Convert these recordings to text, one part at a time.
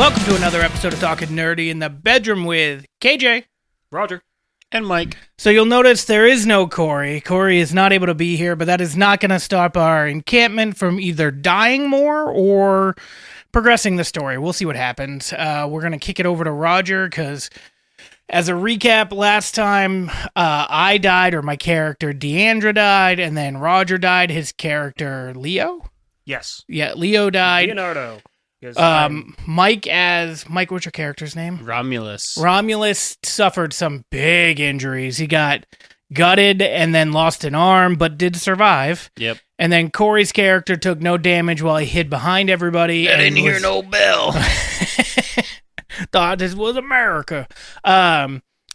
Welcome to another episode of Talking Nerdy in the Bedroom with KJ, Roger, and Mike. So you'll notice there is no Corey. Corey is not able to be here, but that is not going to stop our encampment from either dying more or progressing the story. We'll see what happens. We're going to kick it over to Roger because, as a recap, last time I died, or my character Deandra died, and then Roger died. His character Leo? Yes. Yeah, Leo died. Leonardo. Mike, what's your character's name? Romulus. Romulus suffered some big injuries. He got gutted and then lost an arm, but did survive. Yep. And then Corey's character took no damage while he hid behind everybody. I didn't hear no bell. Thought this was America.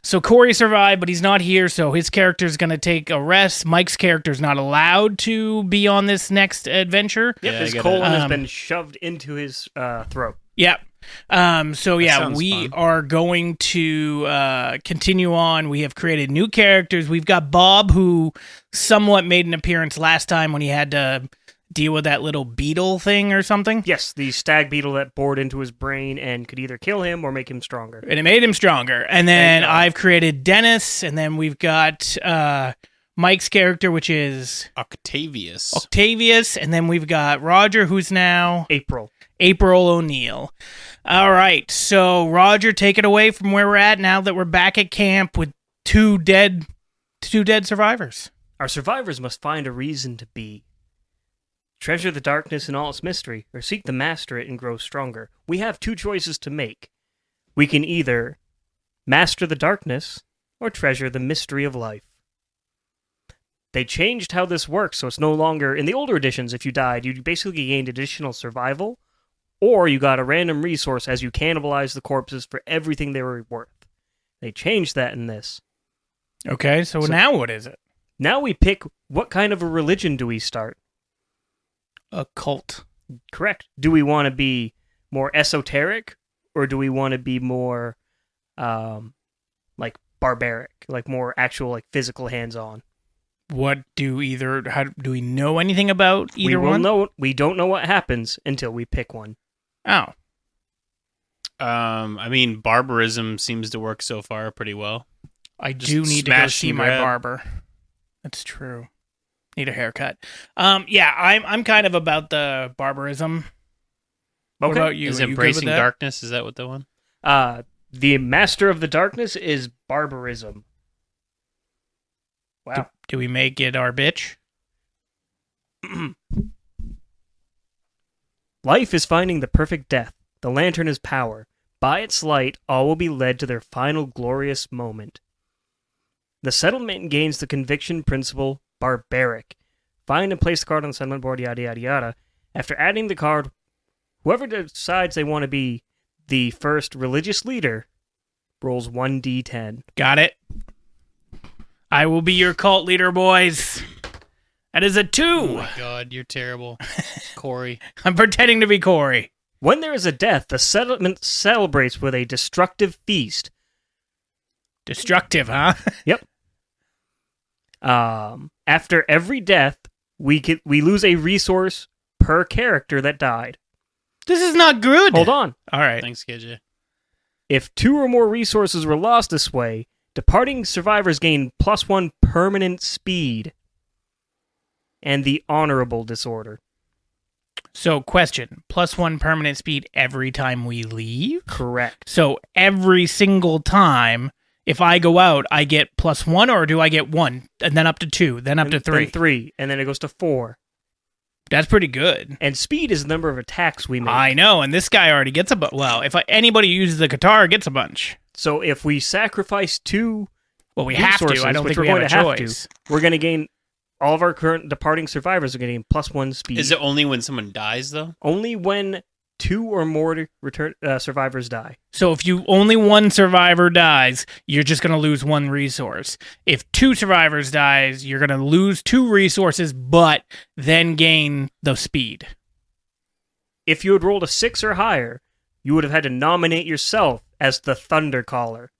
So Corey survived, but he's not here, so his character's going to take a rest. Mike's character's not allowed to be on this next adventure. Yep, his colon has been shoved into his throat. Yep. We are going to continue on. We have created new characters. We've got Bob, who somewhat made an appearance last time when he had to deal with that little beetle thing or something. Yes, the stag beetle that bored into his brain and could either kill him or make him stronger. And it made him stronger. And then I've created Dennis, and then we've got Mike's character, which is Octavius, and then we've got Roger, who's now April O'Neil. All right, so Roger, take it away from where we're at now that we're back at camp with two dead survivors. Our survivors must find a reason to be. Treasure the darkness in all its mystery, or seek to master it and grow stronger. We have two choices to make. We can either master the darkness, or treasure the mystery of life. They changed how this works, so it's no longer... In the older editions, if you died, you basically gained additional survival, or you got a random resource as you cannibalized the corpses for everything they were worth. They changed that in this. Okay, so now what is it? Now we pick what kind of a religion do we start. A cult. Correct. Do we want to be more esoteric, or do we want to be more, like barbaric, like more actual, like physical, hands-on? How do we know anything about either one? We don't know what happens until we pick one. Oh. Barbarism seems to work so far pretty well. I do need to go see my barber. That's true. Need a haircut. I'm kind of about the barbarism. What about you? Is embracing darkness? Is that what the one? The master of the darkness is barbarism. Wow. Do we make it our bitch? Life is finding the perfect death. The lantern is power. By its light, all will be led to their final glorious moment. The settlement gains the conviction principle barbaric. Find and place the card on the settlement board, yada, yada, yada. After adding the card, whoever decides they want to be the first religious leader rolls 1d10. Got it. I will be your cult leader, boys. That is a 2. Oh my god, you're terrible. Corey. I'm pretending to be Corey. When there is a death, the settlement celebrates with a destructive feast. Destructive, huh? Yep. After every death, we lose a resource per character that died. This is not good. Hold on. All right. Thanks, KJ. If 2 or more resources were lost this way, departing survivors gain +1 permanent speed and the honorable disorder. So, question. +1 permanent speed every time we leave? Correct. So, every single time... If I go out, I get +1, or do I get 1, and then up to 2, then up to 3? Then 3, and then it goes to 4. That's pretty good. And speed is the number of attacks we make. I know, and this guy already gets a bunch. Well, anybody who uses the guitar gets a bunch. So if we sacrifice 2 we have to. I don't think we have a choice. We're going to gain... All of our current departing survivors are going to gain +1 speed. Is it only when someone dies, though? Only when 2 or more survivors die. So if only 1 survivor dies, you're just going to lose 1 resource. If 2 survivors dies, you're going to lose 2 resources, but then gain the speed. If you had rolled a 6 or higher, you would have had to nominate yourself as the Thunder Caller.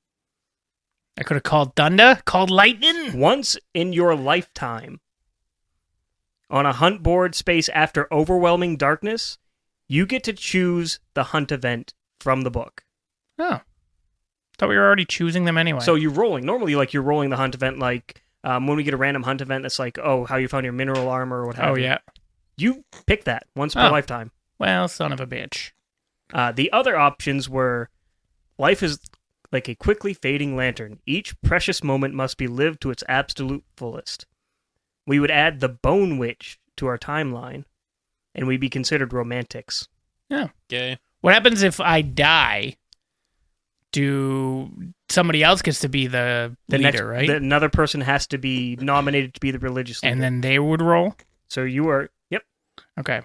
I could have called thunder, called lightning. Once in your lifetime, on a hunt board space after overwhelming darkness, you get to choose the hunt event from the book. Oh. Thought we were already choosing them anyway. So you're rolling. Normally, like, you're rolling the hunt event, like, when we get a random hunt event that's like, oh, how you found your mineral armor or what have you. yeah. You pick that once per lifetime. Well, son of a bitch. The other options were, life is like a quickly fading lantern. Each precious moment must be lived to its absolute fullest. We would add the Bone Witch to our timeline, and we'd be considered romantics. Yeah. Okay. What happens if I die? Do somebody else gets to be the leader, right? Another person has to be nominated to be the religious leader. And then they would roll? So you are, yep. Okay.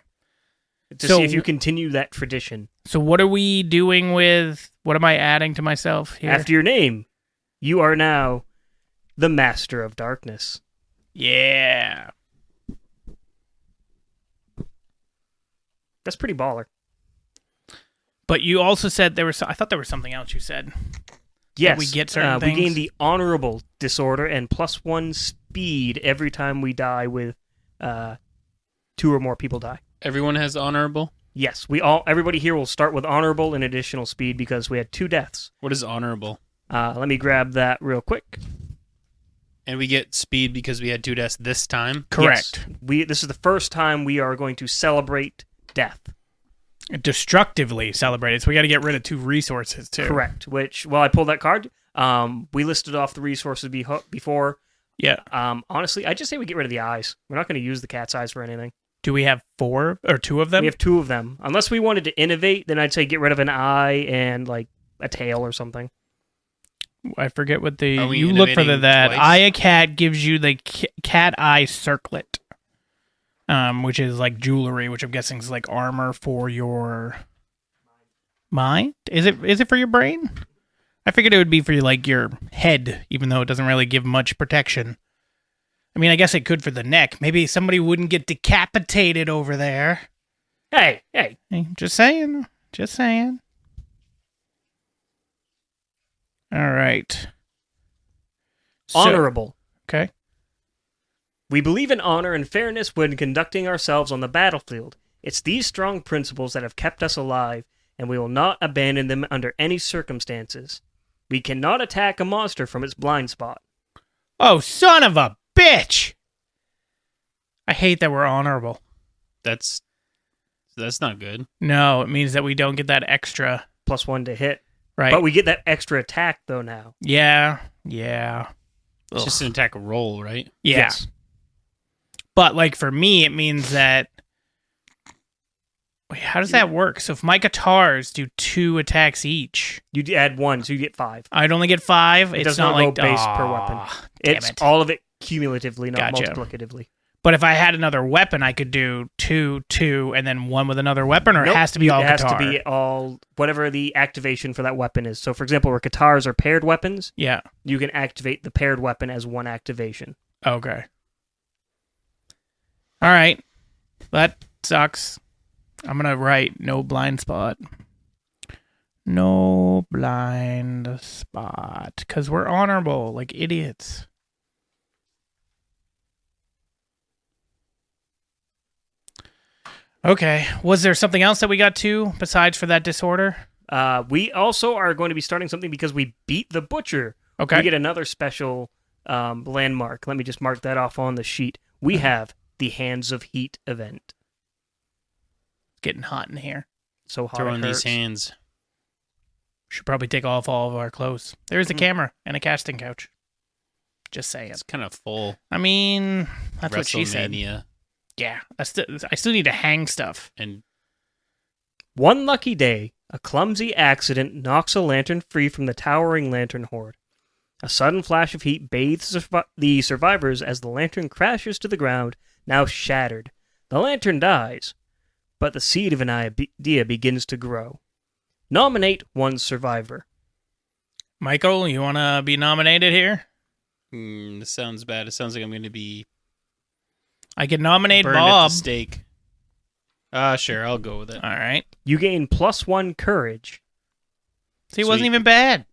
To see if you continue that tradition. So what are we doing with, what am I adding to myself here? After your name, you are now the Master of Darkness. Yeah. That's pretty baller. But you also said I thought there was something else you said. Yes. We get certain things. We gain the Honorable Disorder and +1 speed every time we die with 2 or more people die. Everyone has honorable? Yes. Everybody here will start with Honorable and additional speed because we had 2 deaths. What is honorable? Let me grab that real quick. And we get speed because we had 2 deaths this time? Correct. Yes. This is the first time we are going to celebrate death. Destructively celebrated, so we got to get rid of 2 resources too. Correct. Which, I pulled that card. We listed off the resources before. Yeah. Honestly, I just say we get rid of the eyes. We're not going to use the cat's eyes for anything. Do we have 4 or 2 of them? We have 2 of them. Unless we wanted to innovate, then I'd say get rid of an eye and like a tail or something. I forget what the Are we you look for innovating that. twice? Eye a cat gives you the cat eye circlet, which is like jewelry, which I'm guessing is like armor for your mind. Is it for your brain? I figured it would be for like your head, even though it doesn't really give much protection. I mean, I guess it could for the neck. Maybe somebody wouldn't get decapitated over there. Hey. Hey, just saying. Just saying. All right. Honorable. Okay. We believe in honor and fairness when conducting ourselves on the battlefield. It's these strong principles that have kept us alive, and we will not abandon them under any circumstances. We cannot attack a monster from its blind spot. Oh, son of a bitch! I hate that we're honorable. That's not good. No, it means that we don't get that extra. +1 to hit. Right. But we get that extra attack, though, now. Yeah. It's just an attack roll, right? Yeah. Yes. But, like, for me, it means that... Wait, how does that work? So if my guitars do 2 attacks each... You add 1, so you get 5. I'd only get 5? It It's does not not go like... base per weapon. Damn It's it. all of it cumulatively, not Gotcha. multiplicatively. But if I had another weapon, I could do 2, and then 1 with another weapon, or Nope, it has to be all It has guitar? to be all... whatever the activation for that weapon is. So, for example, where guitars are paired weapons, Yeah. you can activate the paired weapon as 1 activation. Okay. All right. That sucks. I'm going to write no blind spot. No blind spot. Because we're honorable, like idiots. Okay. Was there something else that we got to besides for that disorder? We also are going to be starting something because we beat the Butcher. Okay. We get another special landmark. Let me just mark that off on the sheet. We have the Hands of Heat event. It's getting hot in here. So hot Throw it in hurts. these hands. Should probably take off all of our clothes. There's a camera and a casting couch. Just saying. It's kind of full. I mean, that's what she said. WrestleMania. Yeah, I still need to hang stuff. And One lucky day, a clumsy accident knocks a lantern free from the towering lantern horde. A sudden flash of heat bathes the survivors as the lantern crashes to the ground, now shattered. The lantern dies, but the seed of an idea begins to grow. Nominate one survivor. Michael, you want to be nominated here? this sounds bad. It sounds like I'm going to be I can nominate burned Bob. at the stake. Sure, I'll go with it. All right. You gain +1 courage. See, it wasn't Sweet. even bad.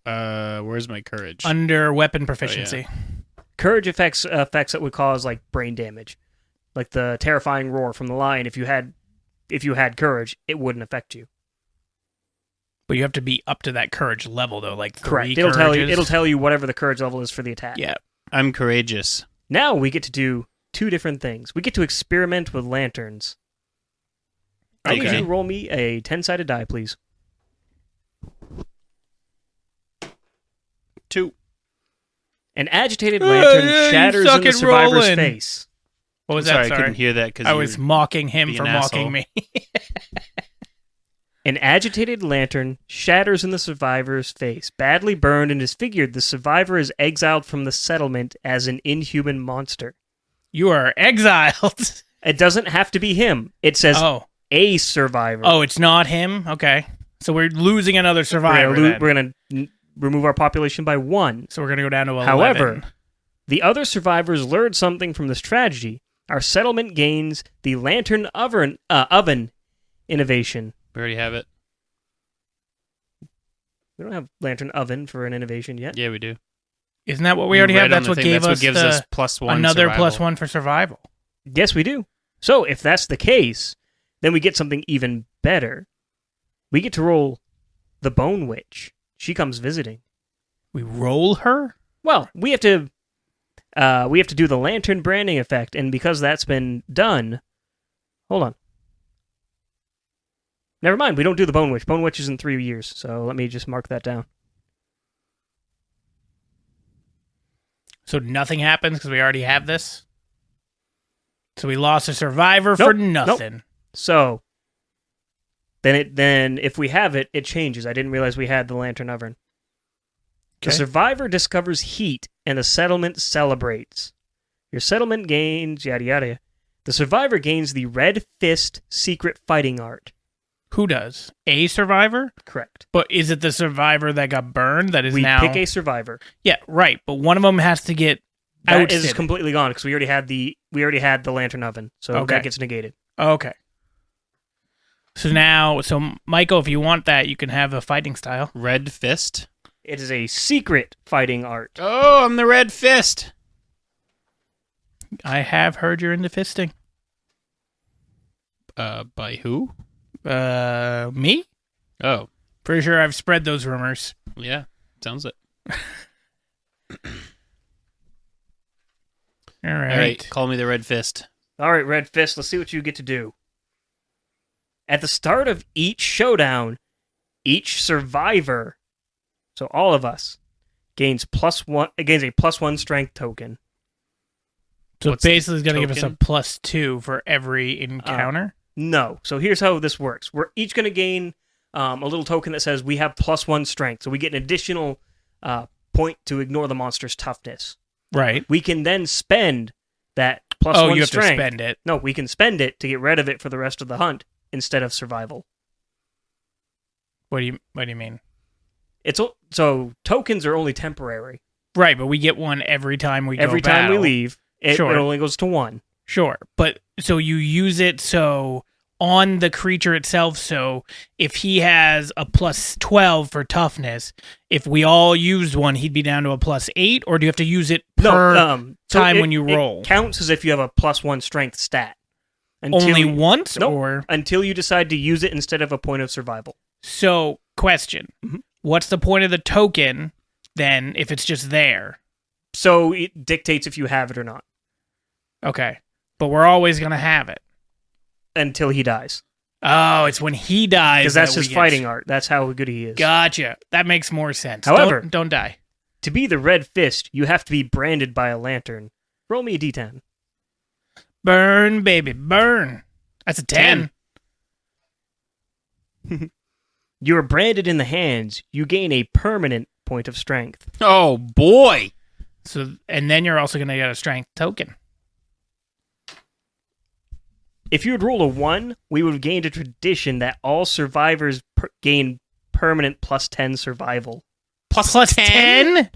Where's my courage? Under weapon proficiency. Courage effects that would cause like brain damage, like the terrifying roar from the lion. If you had courage, it wouldn't affect you. But you have to be up to that courage level, though, like 3 Correct. courages. It'll tell you whatever the courage level is for the attack. Yeah. I'm courageous. Now we get to do 2 different things. We get to experiment with lanterns. I need you Okay. to roll me a 10-sided die, please. 2. An agitated lantern you shatters suck in the at survivor's rolling. face. What was Sorry, that? I couldn't hear that because I was mocking him being for an mocking asshole. me. An agitated lantern shatters in the survivor's face. Badly burned and disfigured, the survivor is exiled from the settlement as an inhuman monster. You are exiled. It doesn't have to be him. It says a survivor. Oh, it's not him? Okay. So we're losing another survivor. then. We're going to remove our population by 1. So we're going to go down to 11. However, the other survivors learned something from this tragedy. Our settlement gains the lantern oven innovation. We already have it. We don't have lantern oven for an innovation yet. Yeah, we do. Isn't that what we You already read have? on That's the what thing. gave That's us, what gives us +1 another survival. +1 for survival. Yes, we do. So if that's the case, then we get something even better. We get to roll the Bone Witch. She comes visiting. We roll her? Well, we have to do the lantern branding effect, and because that's been done, hold on. Never mind, we don't do the Bone Witch. Bone Witch is in 3 years, so let me just mark that down. So nothing happens because we already have this? So we lost a survivor for nothing. So then if we have it, it changes. I didn't realize we had the lantern oven. The Okay. survivor discovers heat, and the settlement celebrates. Your settlement gains yada yada. The survivor gains the Red Fist secret fighting art. Who does? A survivor? Correct. But is it the survivor that got burned that is We now... pick a survivor. Yeah, right. But one of them has to get That ousted. is completely gone because we already had the lantern oven, so Okay. that gets negated. Okay. So Michael, if you want that, you can have a fighting style. Red Fist. It is a secret fighting art. Oh, I'm the Red Fist. I have heard you're into fisting. By who? Me? Oh, Pretty sure I've spread those rumors. yeah. Sounds it. All All right. right, call me the Red Fist. All right, Red Fist, let's see what you get to do. At the start of each showdown, each survivor, so all of us, gains a +1 strength token. So What's the basically, it's going to give us a token? +2 for every encounter. No. So here's how this works. We're each going to gain a little token that says we have +1 strength. So we get an additional point to ignore the monster's toughness. Right. We can then spend that +1 Oh, you have strength. to spend it. No, we can spend it to get rid of it for the rest of the hunt instead of survival. What do you mean? So tokens are only temporary. Right, but we get one every time we Every go time we battle. leave, it Sure. only goes to 1. Sure, but so you use it so on the creature itself. So if he has a +12 for toughness, if we all used one, he'd be down to a +8. Or do you have to use it per so time it- when you roll? It counts as if you have a +1 strength stat. Only once, Nope. or Until you decide to use it instead of a point of survival. so? Question: Mhm. What's the point of the token then if it's just there? So it dictates if you have it or not Okay, but we're always gonna have it. until he dies. Oh, it's when he dies Because that's that we his get- fighting art. That's how good he is. Gotcha. That makes more sense. However- don't die. To be the Red Fist, you have to be branded by a lantern. Roll me a d10. Burn, baby, burn. That's a 10. You are branded in the hands. You gain a permanent point of strength. Oh boy. So, and then you're also going to get a strength token. If you had rolled a 1, we would have gained a tradition that all survivors gain permanent +10 survival. Plus 10?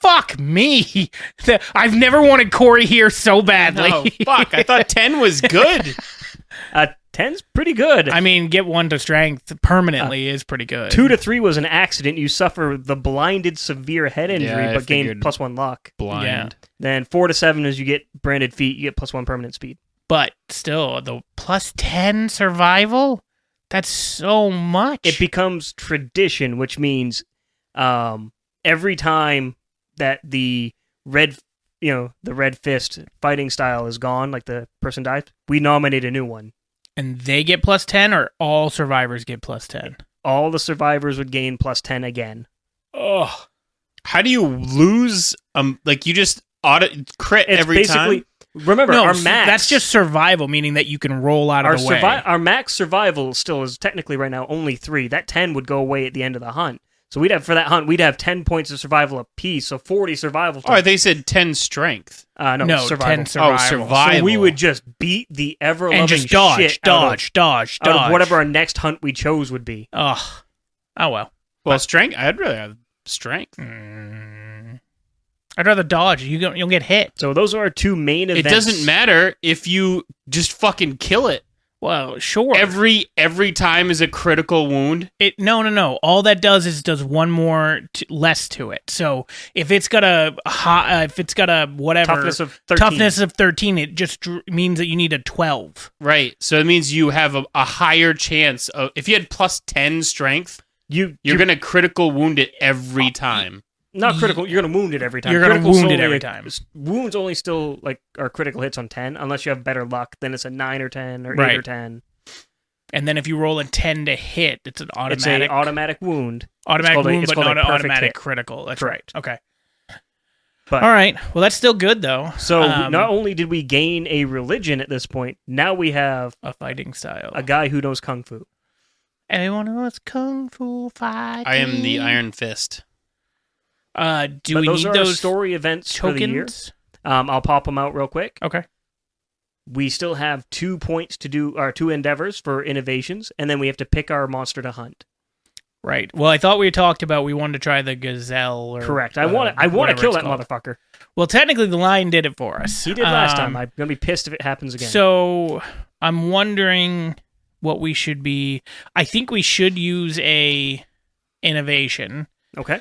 Fuck me. I've never wanted Corey here so badly. No, fuck. I thought 10 was good. 10's pretty good. I mean, get 1 to strength permanently is pretty good. 2 to 3 was an accident. You suffer the blinded severe head injury, Yeah, I but gain figured. +1 luck. Blind. Yeah. Then 4 to 7 is you get branded feet. You get +1 permanent speed. But still, the plus 10 survival? That's so much. It becomes tradition, which means every time that the red fist fighting style is gone, like the person dies, we nominate a new one. And they get plus 10, or all survivors get plus 10? All the survivors would gain plus 10 again. Oh, how do you lose? Like you just crit It's every time. Remember, No, our max. that's just survival, meaning that you can roll out of the way. Our max survival still is technically right now only 3. That 10 would go away at the end of the hunt. So we'd have 10 points of survival apiece, so 40 survival. Oh, they said 10 strength. No, survival. 10 survival. Oh, survival. So we would just beat the ever-loving And just dodge, shit dodge. out of whatever our next hunt we chose would be. Oh well. Well, strength. I'd rather have strength. I'd rather dodge. You'll get hit. So those are our 2 main events. It doesn't matter if you just fucking kill it. Well, sure. Every time is a critical wound. No. All that does is does one more less to it. So if it's got a whatever toughness of 13, it just means that you need a 12. Right. So it means you have a higher chance of, if you had plus 10 strength, you're going to critical wound it every time. Not critical. You're going to wound it every time. You're going to wound it every time. Wounds only still are critical hits on 10, unless you have better luck. Then it's a 9 or 10 or 8 Right. or 10. And then if you roll a 10 to hit, it's an automatic. It's an automatic wound. Automatic wound, but not an automatic hit. critical. That's Correct. right. Okay. But, all right. Well, that's still good though. So not only did we gain a religion at this point, now we have a fighting style. a guy who knows kung fu. Everyone knows kung fu fighting. I am the Iron Fist. Do we need Those those story events for the year? tokens? I'll pop them out real quick. Okay. We still have 2 points to do, our 2 endeavors for innovations, and then we have to pick our monster to hunt. Right. Well, I thought we talked about we wanted to try the gazelle. Or, Correct. I want to whatever kill it's that called. motherfucker. Well, technically, the lion did it for us. He did last time. I'm gonna be pissed if it happens again. So I'm wondering what we should be. I think we should use a innovation. Okay.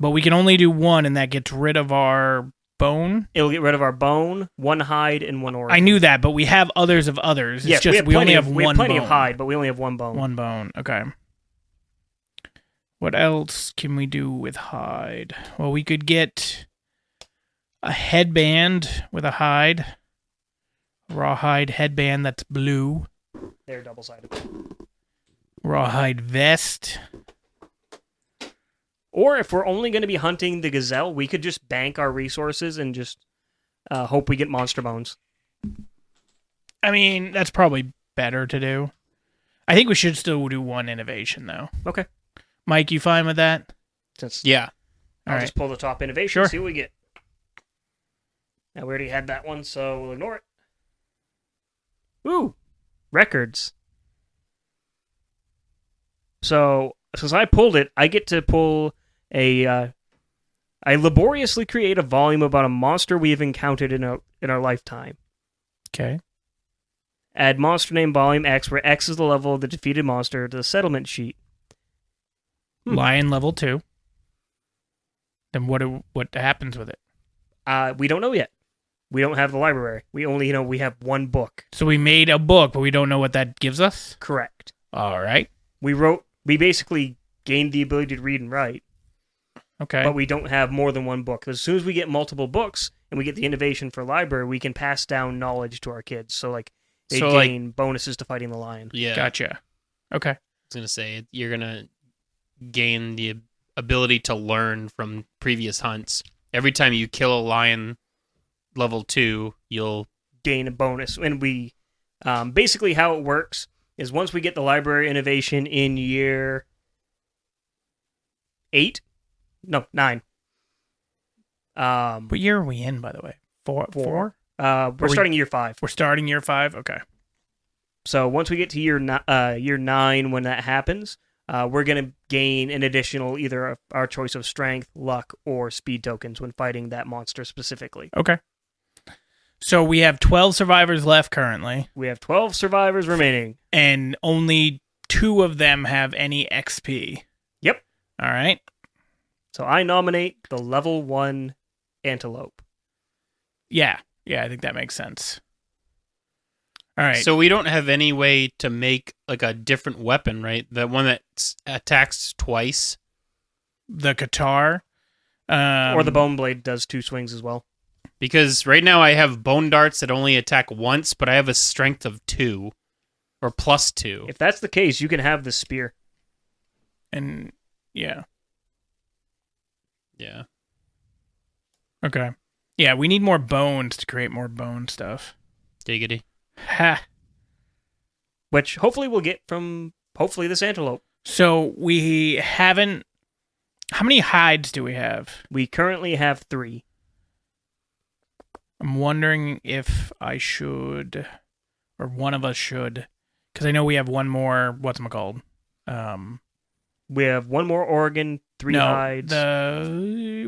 But we can only do one, and that gets rid of our bone. It'll get rid of our bone, 1 hide, and 1 organ. I knew that, but we have others of others. It's Yes, just we only have one. We have plenty bone. of hide, but we only have 1 bone. One bone. Okay. What else can we do with hide? Well, we could get a headband with a hide. Rawhide headband that's blue. They're double-sided. Rawhide vest. Or if we're only going to be hunting the gazelle, we could just bank our resources and just hope we get monster bones. I mean, that's probably better to do. I think we should still do 1 innovation, though. Okay. Mike, you fine with that? Yeah. I'll All just pull the top innovation, Sure. see what we get. Now, we already had that one, so we'll ignore it. Ooh, records. So, since I pulled it, I get to pull I laboriously create a volume about a monster we have encountered in our lifetime. Okay. Add monster name volume X, where X is the level of the defeated monster, to the settlement sheet. Lion level 2. Then what happens with it? We don't know yet. We don't have the library. We only we have 1 book. So we made a book, but we don't know what that gives us? Correct. All right. We basically gained the ability to read and write, Okay. but we don't have more than 1 book. As soon as we get multiple books and we get the innovation for library, we can pass down knowledge to our kids. So they gain bonuses to fighting the lion. Yeah. Gotcha. Okay. I was going to say, you're going to gain the ability to learn from previous hunts. Every time you kill a lion level 2, you'll gain a bonus. And we basically how it works is once we get the library innovation in year 9. What year are we in, by the way? Four? We're starting year 5. We're starting year 5? Okay. So once we get to year 9, when that happens, we're going to gain an additional either our choice of strength, luck, or speed tokens when fighting that monster specifically. Okay. So we have 12 survivors left currently. We have 12 survivors remaining. And only 2 of them have any XP. Yep. All right. So I nominate the level 1 antelope. Yeah. Yeah, I think that makes sense. All right. So we don't have any way to make like a different weapon, right? The one that attacks twice. The Qatar. Or the bone blade does 2 swings as well. Because right now I have bone darts that only attack once, but I have a strength of 2 or +2. If that's the case, you can have the spear. And yeah. Yeah. Okay. Yeah, we need more bones to create more bone stuff. Diggity. Ha. Which hopefully we'll get from, hopefully, this antelope. So we haven't... How many hides do we have? We currently have 3. I'm wondering if I should... Or one of us should... Because I know we have one more... Whatchamacalled? We have 1 more Oregon, 3 hides.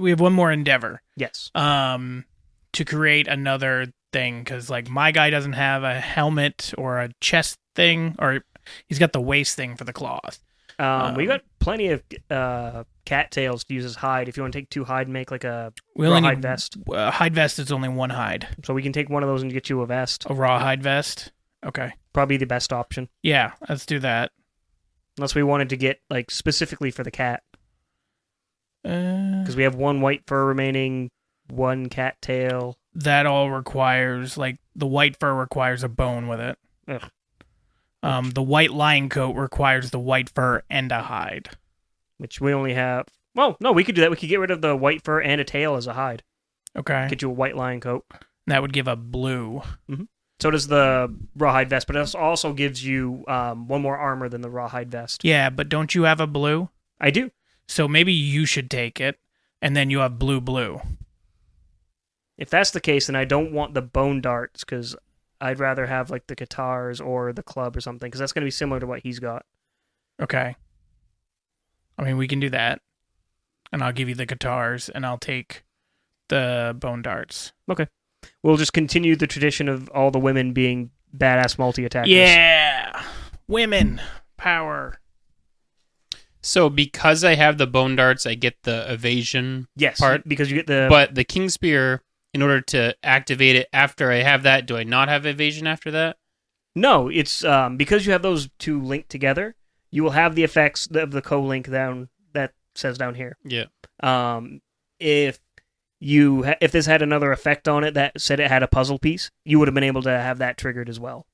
We have one more Endeavor. Yes. To create another thing, because like my guy doesn't have a helmet or a chest thing, or he's got the waist thing for the cloth. We got plenty of cattails to use as hide. If you want to take 2 hide and make like a raw hide vest. Hide vest is only 1 hide. So we can take one of those and get you a vest. A raw hide vest? Okay. Probably the best option. Yeah, let's do that. Unless we wanted to get like specifically for the cat. Because we have 1 white fur remaining, 1 cattail. That all requires, like, the white fur requires a bone with it. Ugh. The white lion coat requires the white fur and a hide. Which we only have... Well, no, we could do that. We could get rid of the white fur and a tail as a hide. Okay. Get you a white lion coat. That would give a blue. Mm-hmm. So does the rawhide vest, but it also gives you 1 more armor than the rawhide vest. Yeah, but don't you have a blue? I do. So maybe you should take it, and then you have blue. If that's the case, then I don't want the bone darts, because I'd rather have like the guitars or the club or something, because that's going to be similar to what he's got. Okay. I mean, we can do that. And I'll give you the guitars, and I'll take the bone darts. Okay. We'll just continue the tradition of all the women being badass multi-attackers. Yeah! Women! Power. So because I have the bone darts, I get the evasion Yes, part. because you get the... But the King Spear, in order to activate it after I have that, do I not have evasion after that? No, it's because you have those 2 linked together, you will have the effects of the co-link down that says down here. Yeah. If this had another effect on it that said it had a puzzle piece, you would have been able to have that triggered as well.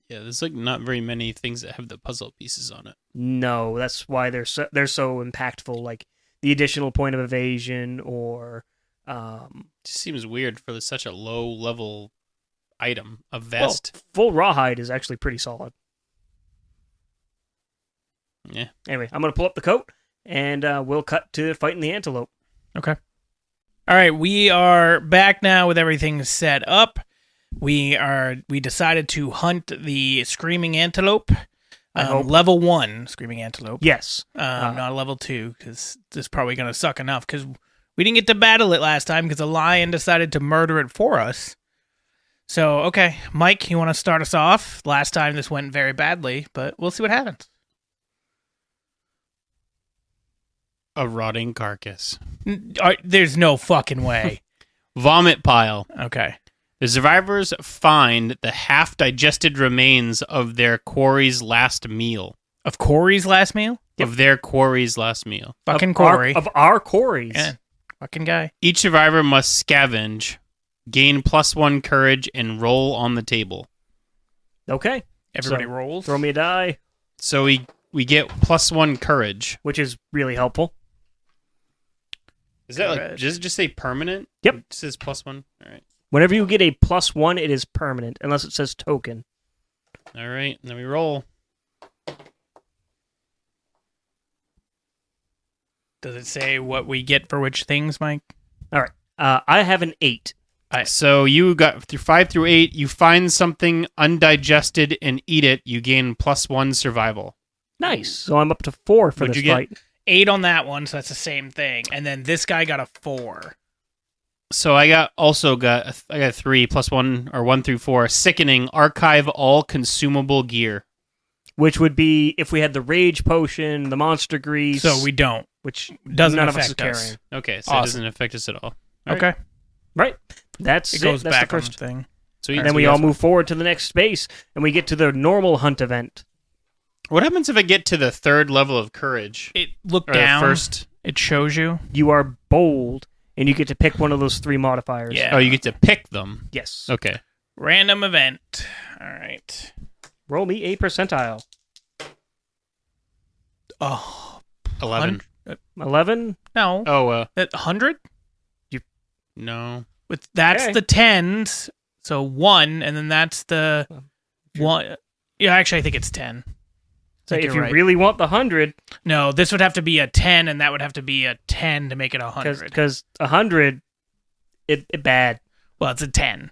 Yeah, there's like not very many things that have the puzzle pieces on it. No, that's why they're so impactful. Like the additional point of evasion, or It just seems weird for such a low level item, a vest. Well, full rawhide is actually pretty solid. Yeah. Anyway, I'm gonna pull up the coat, and we'll cut to fighting the antelope. Okay. All right, we are back now with everything set up. We decided to hunt the screaming antelope. Level 1 screaming antelope. Yes. Not level 2, because this is probably going to suck enough, because we didn't get to battle it last time, because a lion decided to murder it for us. So, okay, Mike, you want to start us off? Last time this went very badly, but we'll see what happens. A rotting carcass. There's no fucking way. Vomit pile. Okay. The survivors find the half-digested remains of their quarry's last meal. Of Corey's last meal? Yep. Of their quarry's last meal. Fucking Corey. Of our quarries. Yeah. Fucking guy. Each survivor must scavenge, gain +1 courage, and roll on the table. Okay. Everybody So, rolls. Throw me a die. So we get +1 courage. Which is really helpful. Is that like just say permanent? Yep. It says +1. All right. Whenever you get a +1, it is permanent, unless it says token. All right. And then we roll. Does it say what we get for which things, Mike? All right. I have an 8. So you got through 5 through 8. You find something undigested and eat it. You gain +1 survival. Nice. So I'm up to 4 for What'd this you get? fight. 8 on that one, so that's the same thing. And then this guy got a 4. So I got 3 +1 or 1 through 4. Sickening. Archive all consumable gear. Which would be if we had the rage potion, the monster grease. So we don't. Which Doesn't none of us is affect us. Okay, so Awesome. it doesn't affect us at all. All right. Okay. Right. That's It goes That's back the on first. the thing. Sweet. And then we all move forward to the next space, and we get to the normal hunt event. What happens if I get to the 3rd level of courage? It look Or down. first. It shows you. You are bold, and you get to pick one of those 3 modifiers. Yeah. Oh, you get to pick them. Yes. Okay. Random event. All right. Roll me a percentile. Oh, 11. 11? no. Oh, 100? no. That's Okay. the tens. So 1, and then that's the 1. Yeah, actually, I think it's 10. So I think if you're you right. really want the 100, No, this would have to be a 10, and that would have to be a 10 to make it 100. because 100, it bad. Well, it's a 10.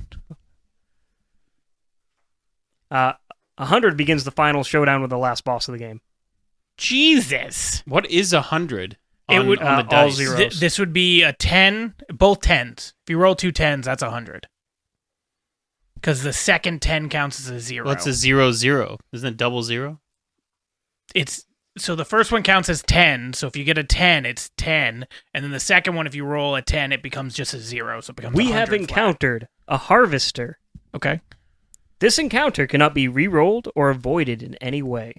100 begins the final showdown with the last boss of the game. Jesus. What is 100 It on, would- on the all dice? zeros. This would be a 10, both 10s. If you roll 2 10s, that's 100. Because the second 10 counts as a 0. Well, it's a 0, 0. Isn't it double 0? So the first one counts as 10. So if you get a 10, it's 10. And then the second one, if you roll a 10, it becomes just a 0. So it becomes We 100 have flat. encountered a harvester. Okay. This encounter cannot be re-rolled or avoided in any way.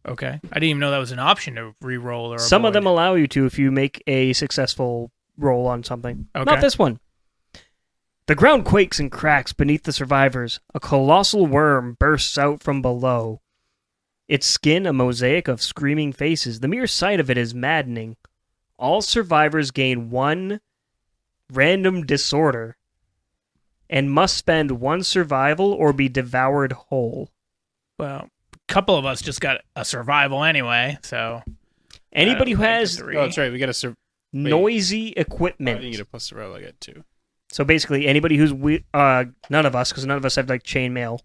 Okay. I didn't even know that was an option to re-roll or Some of them avoid. allow you to if you make a successful roll on something. Okay. Not this one. The ground quakes and cracks beneath the survivors. A colossal worm bursts out from below. Its skin a mosaic of screaming faces. The mere sight of it is maddening. All survivors gain 1 random disorder and must spend 1 survival or be devoured whole. Well, a couple of us just got a survival anyway, so... Anybody who I don't has disagree. Oh, that's right. We got a noisy I equipment. didn't get a plus survival. I got 2. So basically, anybody who's none of us, because none of us have like chainmail,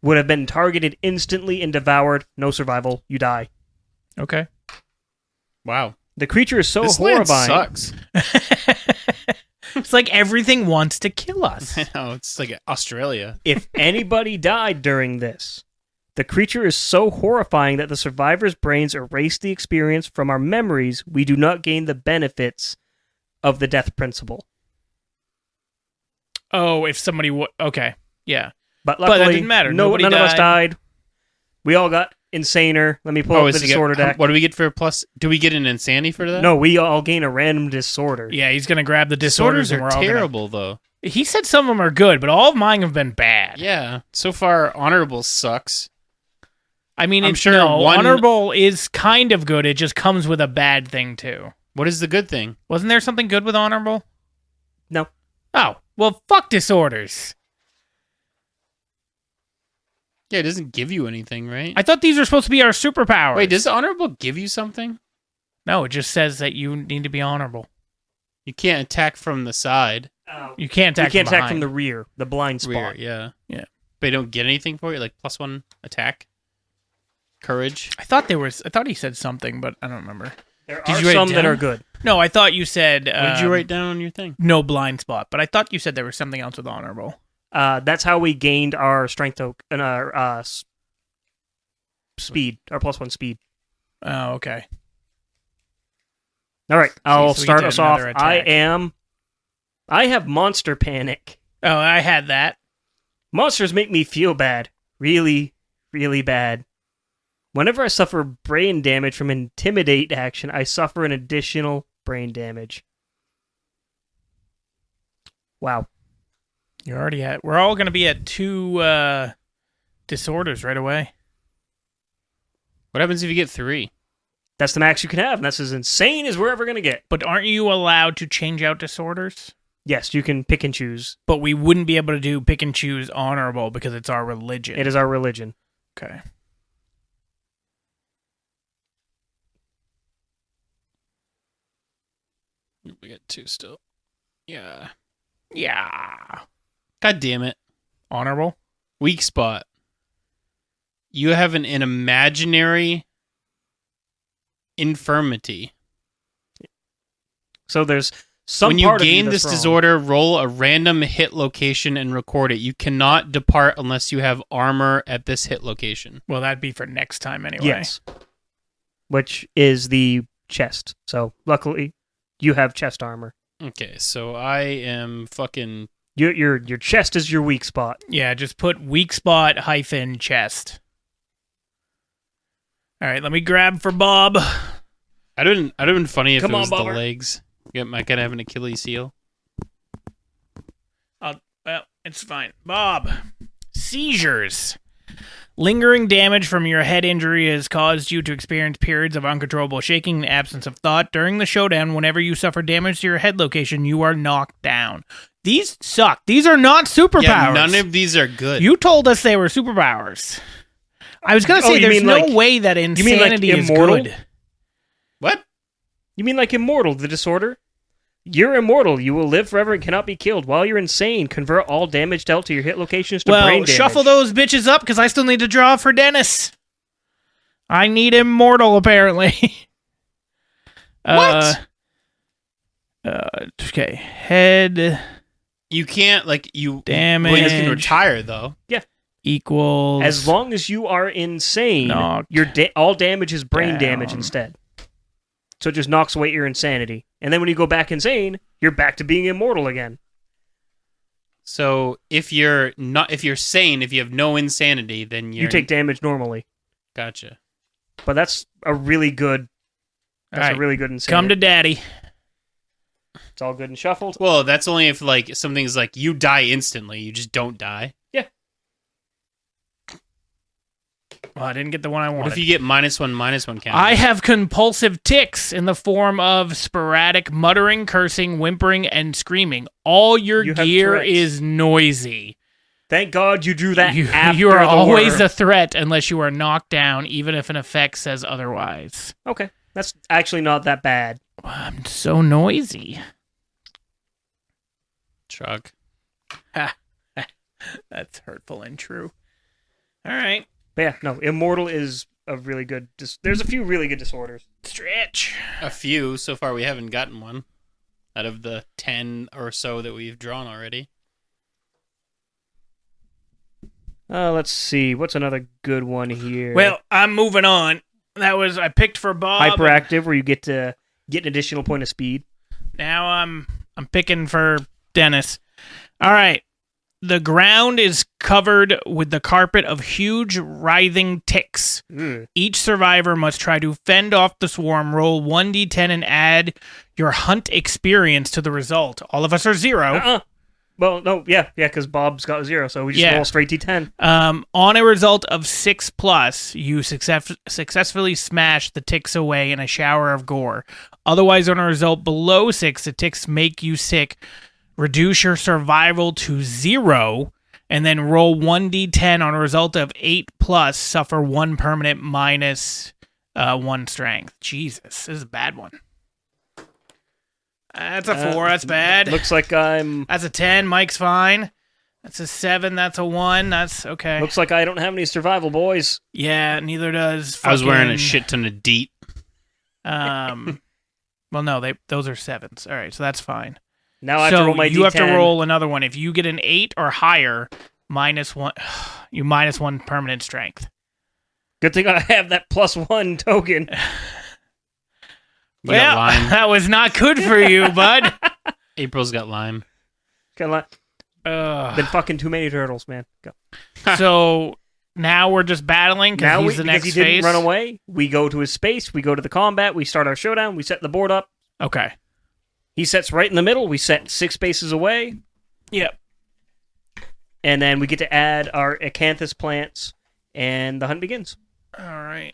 would have been targeted instantly and devoured. No survival. You die. Okay. Wow. The creature is so This land horrifying. sucks. It's like everything wants to kill us. I know. It's like Australia. If anybody died during this, the creature is so horrifying that the survivors' brains erase the experience from our memories. We do not gain the benefits of the death principle. Oh, if somebody would... Okay. Yeah. But that luckily, didn't matter. No, Nobody none of us died. died. We all got insaner. Let me pull up the is he disorder got, deck. what do we get for a plus? Do we get an insanity for that? No, we all gain a random disorder. Yeah, he's going to grab the disorders, and are we're all terrible, though. Gonna... He said some of them are good, but all of mine have been bad. Yeah. So far, honorable sucks. I mean, I'm it's, sure no, one- honorable is kind of good. It just comes with a bad thing, too. What is the good thing? Wasn't there something good with honorable? No. Oh, well, fuck disorders. Yeah, it doesn't give you anything, right? I thought these were supposed to be our superpowers. Wait, does honorable give you something? No, it just says that you need to be honorable. You can't attack from the side. You can't attack You can't from attack from behind. the rear, the blind Rear, spot. yeah. Yeah. But you don't get anything for it? Like +1 attack? Courage? I thought he said something, but I don't remember. There Did are you write it some that down? are good. No, I thought you said... What did you write down on your thing? No blind spot, but I thought you said there was something else with honorable. That's how we gained our strength and our speed, our +1 speed. Oh, okay. All right, I'll so we start did us off. another attack. I have monster panic. Oh, I had that. Monsters make me feel bad. Really, really bad. Whenever I suffer brain damage from intimidate action, I suffer an additional brain damage. Wow. You're already at... We're all going to be at 2 disorders right away. What happens if you get 3? That's the max you can have, and that's as insane as we're ever going to get. But aren't you allowed to change out disorders? Yes, you can pick and choose. But we wouldn't be able to do pick and choose honorable because it's our religion. It is our religion. Okay. We got 2 still. Yeah. Yeah. God damn it. Honorable? Weak spot. You have an imaginary infirmity. So there's some when you part of gain that's this wrong. disorder, roll a random hit location and record it. You cannot depart unless you have armor at this hit location. Well, that'd be for next time anyway. Yes. Which is the chest. So luckily, you have chest armor. Okay, so I am fucking Your chest is your weak spot. Yeah, just put weak spot - chest. All right, let me grab for Bob. I'd have been funny if Come it on, was Bobber. the legs. I could have an Achilles heel. Well, it's fine. Bob. Seizures. Lingering damage from your head injury has caused you to experience periods of uncontrollable shaking and absence of thought. During the showdown, whenever you suffer damage to your head location, you are knocked down. These suck. These are not superpowers. Yeah, none of these are good. You told us they were superpowers. I was going to say, you there's mean no like- way that mean like insanity is immortal? good. What? You mean like immortal, the disorder? You're immortal. You will live forever and cannot be killed. While you're insane, convert all damage dealt to your hit locations to brain Well, damage. shuffle those bitches up because I still need to draw for Dennis. I need immortal, apparently. What? Okay. Head You can't you damage Well, you can retire though. equals. As long as you are insane, Knocked your all damage is brain damage down. instead. So it just knocks away your insanity. And then when you go back insane, you're back to being immortal again. So if you're sane, if you have no insanity, then You take damage normally. Gotcha. But that's a really good All right, a really good insanity. come to daddy. It's all good and shuffled. Well, that's only if something's you die instantly, you just don't die. Well, I didn't get the one I What wanted. if you get -1/-1 counter? I have compulsive tics in the form of sporadic muttering, cursing, whimpering, and screaming. All your You have gear Tourette's. is noisy. Thank God you drew that after You are the always word. a threat unless you are knocked down, even if an effect says otherwise. Okay. That's actually not that bad. I'm so noisy. Truck. That's hurtful and true. All right. But yeah, no, immortal is a really good... There's a few really good disorders. Stretch. A few. So far, we haven't gotten one out of the 10 or so that we've drawn already. Let's see. What's another good one here? Well, I'm moving on. I picked for Bob. Hyperactive, where you get to get an additional point of speed. Now I'm picking for Dennis. All right. The ground is covered with the carpet of huge writhing ticks. Ugh. Each survivor must try to fend off the swarm, roll 1d10 and add your hunt experience to the result. All of us are 0. Well, no, yeah, because Bob's got a 0, so we just Yeah. roll straight D10. On a result of 6+, you successfully smash the ticks away in a shower of gore. Otherwise, on a result below 6, the ticks make you sick. Reduce your survival to 0, and then roll 1d10 on a result of 8+, suffer 1 permanent -1 strength. Jesus, this is a bad one. That's a 4, that's bad. Looks like I'm... That's a 10, Mike's fine. That's a 7, that's a 1, that's okay. Looks like I don't have any survival, boys. Yeah, neither does I was wearing a fucking- shit ton of DEET. Well, no, those are 7s. All right, so that's fine. Now I have to roll my D10. you have to roll another one. If you get an 8 or higher, -1, you -1 permanent strength. Good thing I have that +1 token. You got Lyme. that was not good for you, bud. April's got Lyme. Kind of like... Been fucking too many turtles, man. Go. So now we're just battling Now because he's the because next he didn't phase. run away, we go to his space, we go to the combat, we start our showdown, we set the board up. Okay. He sets right in the middle, we set 6 spaces away, Yep. and then we get to add our acanthus plants, and the hunt begins. All right.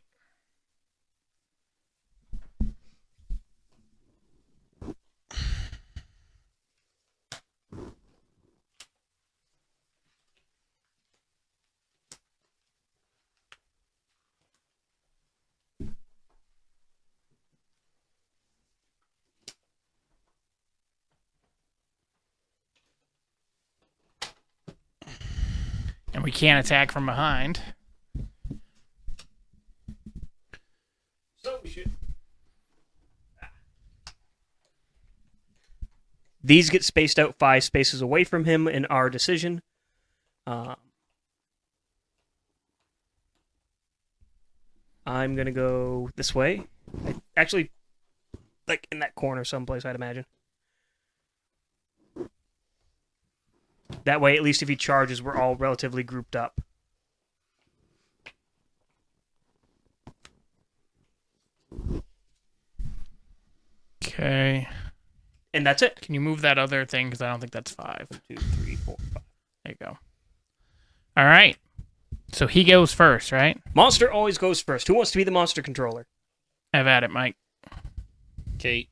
And we can't attack from behind. So we should... These get spaced out 5 spaces away from him in our decision. I'm going to go this way. Actually, like in that corner someplace, I'd imagine. That way, at least if he charges, we're all relatively grouped up. Okay. And that's it. Can you move that other thing? Because I don't think that's 5. 1, 2, 3, 4, 5. There you go. All right. So he goes first, right? Monster always goes first. Who wants to be the monster controller? Have at it, Mike. Okay.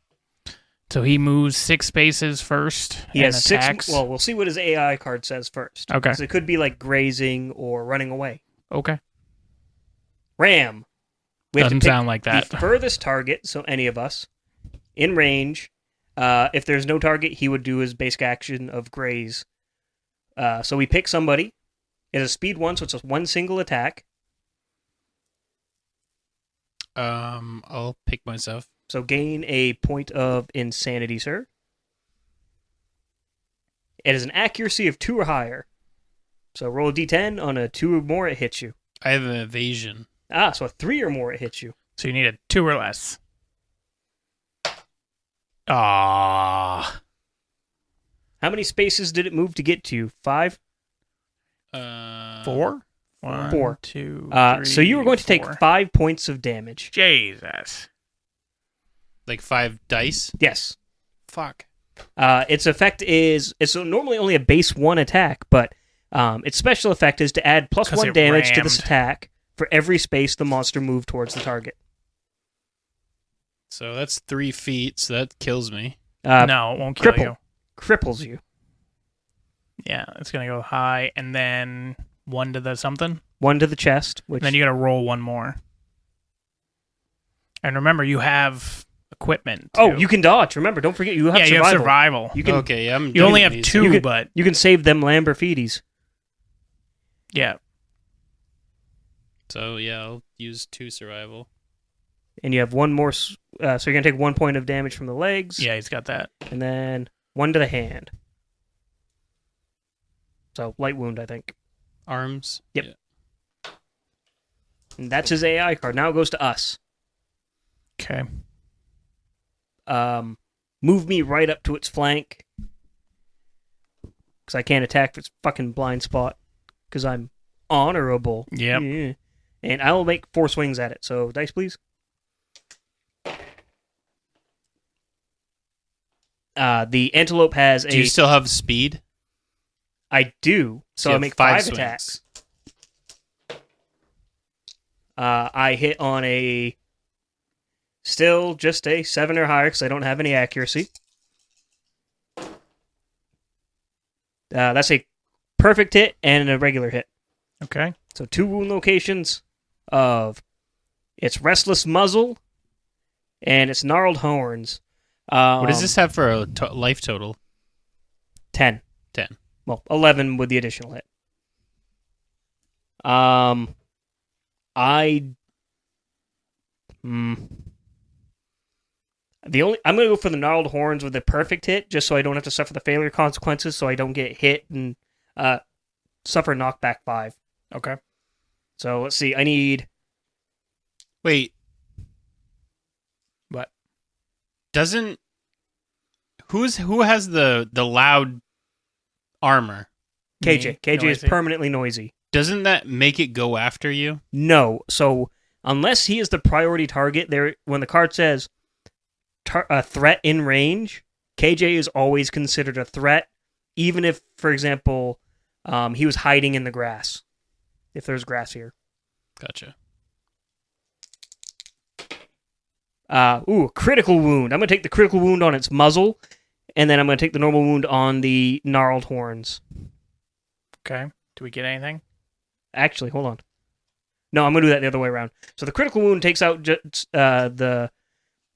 So he moves 6 spaces first. He and has attacks. 6. Well, we'll see what his AI card says first. Okay. So it could be like grazing or running away. Okay. Ram. We have to Doesn't pick sound like that. the furthest target, so any of us, in range. If there's no target, he would do his basic action of graze. So we pick somebody. It has speed 1, so it's just 1 single attack. I'll pick myself. So gain a point of insanity, sir. It has an accuracy of 2 or higher. So roll a d10. On a 2 or more, it hits you. I have an evasion. So a 3 or more, it hits you. So you need a 2 or less. Ah. How many spaces did it move to get to you? 5? 4? 1, 4. 2, So you were going to 4. take 5 points of damage. Jesus. Like 5 dice? Yes. Fuck. Its effect is it's normally only a base 1 attack, but its special effect is to add plus 'Cause 1 it damage to this rammed. attack for every space the monster moved towards the target. So that's 3 feet, so that kills me. No, it won't kill cripple. you. Cripples you. Yeah, it's going to go high, and then 1 to the something. 1 to the chest, which And then you got to roll 1 more. And remember, you have equipment. Oh, too. you can dodge. Remember, don't forget you have survival. you have survival. You can Okay, I'm You only doing have these. 2, but you can save them Lamberfides. yeah. So yeah, I'll use 2 survival. And you have 1 more so you're going to take 1 point of damage from the legs. Yeah, he's got that. And then 1 to the hand. So light wound, I think. Arms? Yep. Yeah. And that's his AI card. Now it goes to us. Okay. Move me right up to its flank. Because I can't attack if it's fucking blind spot. Because I'm honorable. Yep. Yeah. And I will make 4 swings at it. So, dice, please. The antelope has Do you still have speed? I do. So you I have make 5 5 attacks. I hit on a... Still just a 7 or higher because I don't have any accuracy. That's a perfect hit and a regular hit. Okay. So 2 wound locations of its restless muzzle and its gnarled horns. What does this have for a life total? 10. 10. Well, 11 with the additional hit. I'm gonna go for the gnarled horns with the perfect hit, just so I don't have to suffer the failure consequences, so I don't get hit and suffer knockback 5. Okay. So let's see. I need. Wait, What? doesn't who has the loud armor? KJ. Me? KJ is Noisy. permanently noisy. Doesn't that make it go after you? No. So unless he is the priority target, there when the card says a threat in range, KJ is always considered a threat, even if, for example, he was hiding in the grass. If there's grass here. Gotcha. Critical wound. I'm going to take the critical wound on its muzzle, and then I'm going to take the normal wound on the gnarled horns. Okay. Do we get anything? Actually, hold on. No, I'm going to do that the other way around. So the critical wound takes out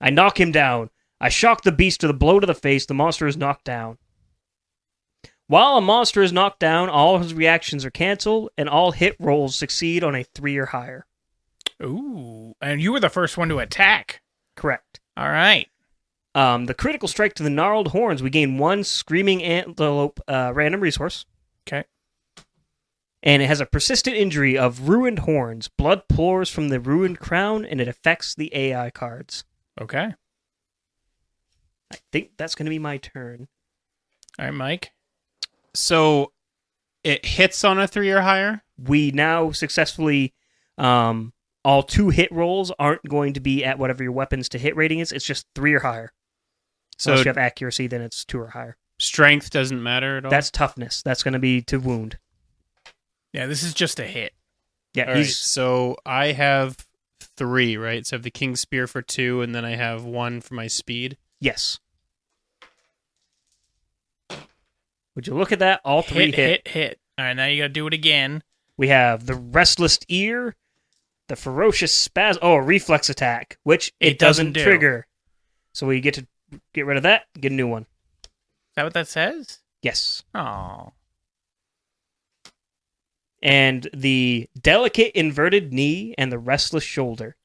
I knock him down. I shock the beast with a blow to the face. The monster is knocked down. While a monster is knocked down, all his reactions are canceled, and all hit rolls succeed on a 3 or higher. Ooh. And you were the first one to attack. Correct. All right. The critical strike to the gnarled horns, we gain 1 screaming antelope random resource. Okay. And it has a persistent injury of ruined horns. Blood pours from the ruined crown, and it affects the AI cards. Okay. I think that's going to be my turn. All right, Mike. So It hits on a 3 or higher? We now successfully, all 2 hit rolls aren't going to be at whatever your weapon's to hit rating is. It's just 3 or higher. So unless you have accuracy, then it's 2 or higher. Strength doesn't matter at all? That's toughness. That's going to be to wound. Yeah, this is just a hit. Yeah, All right, so I have 3, right? So I have the King's Spear for 2, and then I have 1 for my speed. Yes. Would you look at that? All 3 hit. All right, now you got to do it again. We have the Restless Ear, the Ferocious Spasm. Oh, a reflex attack, which it doesn't do. trigger. So we get to get rid of that, get a new one. Is that what that says? Yes. Oh. And the Delicate Inverted Knee and the Restless Shoulder.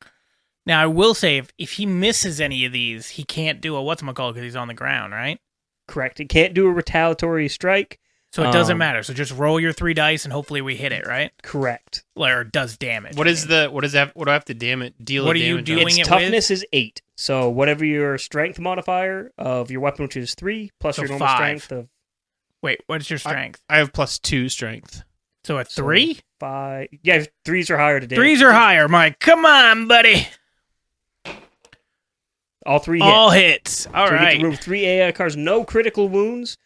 Now, I will say, if he misses any of these, he can't do a whatchamacallit because he's on the ground, right? Correct. It can't do a retaliatory strike. So it doesn't matter. So just roll your 3 dice and hopefully we hit it, right? Correct. Or it does damage. What do I have to deal What are damage you on? doing? Its it toughness is 8. So whatever your strength modifier of your weapon, which is 3, plus So your normal 5. strength of Wait, what's your strength? I have +2 strength. So a 3? 5. Yeah, 3s are higher to damage. 3s are higher, Mike. Come on, buddy. All 3 hit. All hits. All so you get right. to remove 3 AI cards. No critical wounds.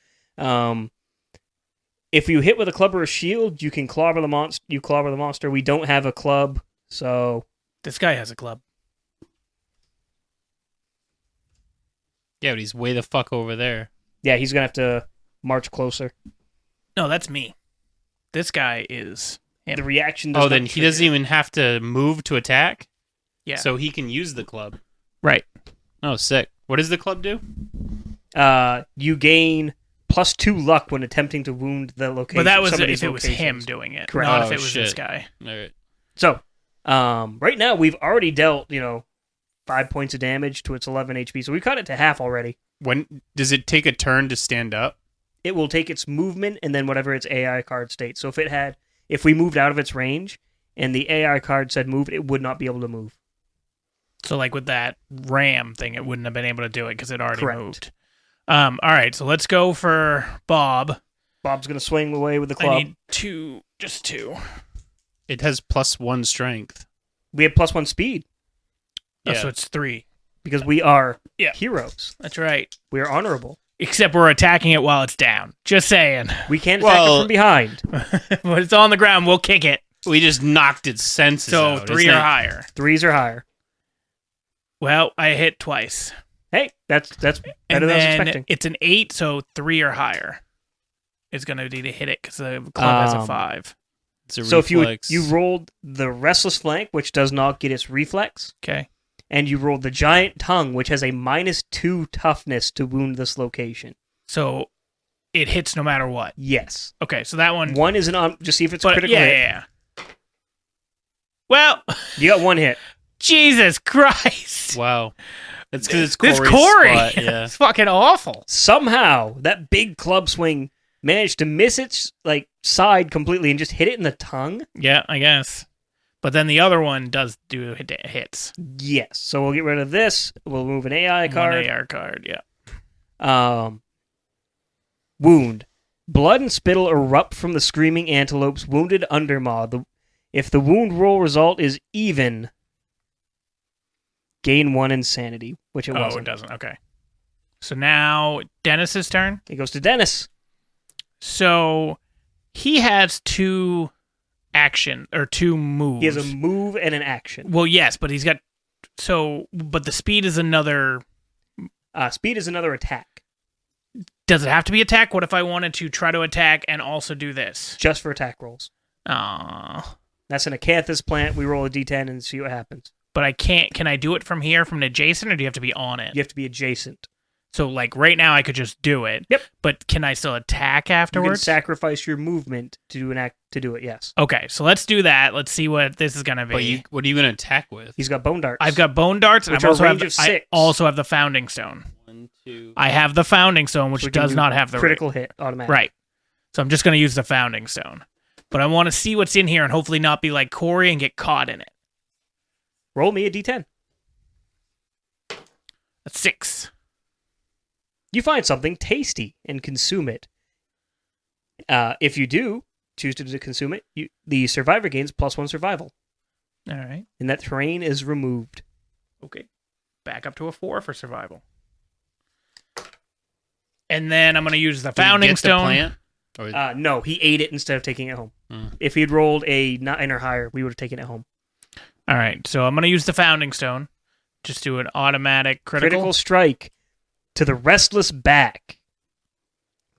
If you hit with a club or a shield, you can clobber the monster. You clobber the monster. We don't have a club, so This guy has a club. Yeah, but he's way the fuck over there. yeah, he's gonna have to march closer. No, that's me. This guy is him. The reaction. Does Oh, not then he trigger. doesn't even have to move to attack? Yeah. So he can use the club. Right. Oh, sick. What does the club do? You gain +2 luck when attempting to wound the location. But that was somebody's if it was him locations. doing it, Correct. not Oh, if it was this shit. guy. All right. So, right now we've already dealt, 5 points of damage to its 11 HP. So we cut it to half already. When does it take a turn to stand up? It will take its movement and then whatever its AI card states. So if we moved out of its range and the AI card said move, it would not be able to move. So like with that ram thing, it wouldn't have been able to do it because it already Correct. moved. All right, so let's go for Bob. Bob's gonna swing away with the I club. need 2, just 2. It has +1 strength. We have +1 speed Oh, Yeah. so it's 3. because we are Yeah. heroes. That's right. We are honorable. Except we're attacking it while it's down. Just saying. We can't attack it from behind. When it's on the ground, we'll kick it. We just knocked its senses So out. 3 Isn't or it? higher. 3s are higher. Well, I hit twice. Hey, that's better And than I was then expecting. it's an 8, so 3 or higher is going to need to hit it because the club has a 5. It's a So if reflex. you rolled the Restless Flank, which does not get its reflex, Okay. and you rolled the Giant Tongue, which has a -2 toughness to wound this location. So it hits no matter what. Yes. Okay, so that one. One is just see if it's But, critical yeah, hit. yeah. Well, You got 1 hit. Jesus Christ. Wow. That's because it's This Corey's Corey. spot, yeah. It's fucking awful. Somehow, that big club swing managed to miss its side completely and just hit it in the tongue. Yeah, I guess. But then the other one does do hits. Yes. So we'll get rid of this. We'll move an AI card. One AR card, yeah. Wound. Blood and spittle erupt from the screaming antelope's wounded undermaw. If the wound roll result is even, gain 1 insanity, which it Oh, wasn't. it doesn't. Okay. So now Dennis's turn. It goes to Dennis. So he has 2 action or 2 moves. He has a move and an action. Well, yes, but he's got but the speed is another. Speed is another attack. Does it have to be attack? What if I wanted to try to attack and also do this? Just for attack rolls. Oh, That's an acanthus plant. We roll a d10 and see what happens. but I can't. Can I do it from here, from an adjacent, or do you have to be on it? You have to be adjacent. So, like right now, I could just do it. Yep. But can I still attack You can afterwards? sacrifice your movement to do to do it. Yes. Okay, so let's do that. Let's see what this is gonna be. But what are you going to attack with? He's got bone darts. I've got bone darts, and Which I are also have range of I 6. also have the founding stone. 1, 2. I have the founding stone, which So we can does do not have the critical hit automatic. Right. So I'm just gonna use the founding stone, but I want to see what's in here and hopefully not be like Corey and get caught in it. Roll me a d10. That's 6. You find something tasty and consume it. If you do, choose to consume it, the survivor gains +1 survival. All right. And that terrain is removed. Okay. Back up to a 4 for survival. And then I'm going to use the Did he founding get the stone. plant? Or- No, he ate it instead of taking it home. Mm. If he'd rolled a 9 or higher, we would have taken it home. All right. So I'm going to use the founding stone. Just do an automatic critical. Strike to the restless back.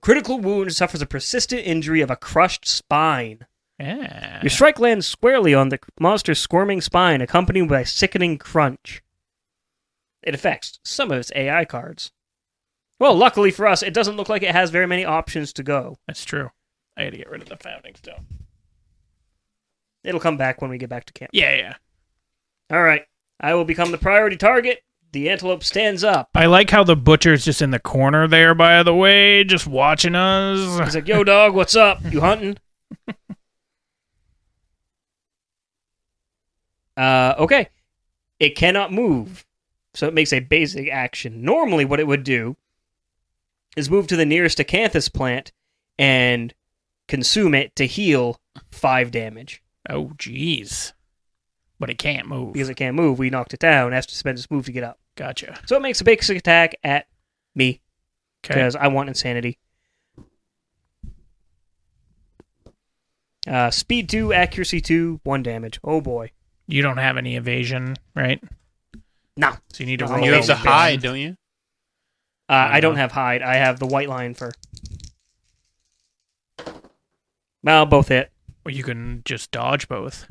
Critical wound suffers a persistent injury of a crushed spine. Yeah. Your strike lands squarely on the monster's squirming spine, accompanied by a sickening crunch. It affects some of its AI cards. Well, luckily for us, it doesn't look like it has very many options to go. That's true. I had to get rid of the founding stone. It'll come back when we get back to camp. Yeah. All right. I will become the priority target. The antelope stands up. I like how the butcher's just in the corner there, by the way, just watching us. He's like, yo, dog, what's up? You hunting? Okay. It cannot move, so it makes a basic action. Normally, what it would do is move to the nearest acanthus plant and consume it to heal 5 damage. Oh, jeez. But it can't move. Because it can't move, we knocked it down. It has to spend its move to get up. Gotcha. So it makes a basic attack at me, Okay. because I want insanity. Speed 2, accuracy 2, 1 damage. Oh boy. You don't have any evasion, right? No. So you need to No, roll. You have the evasion. hide, don't you? I don't have hide. I have the white lion fur. Well, both hit. Or you can just dodge both.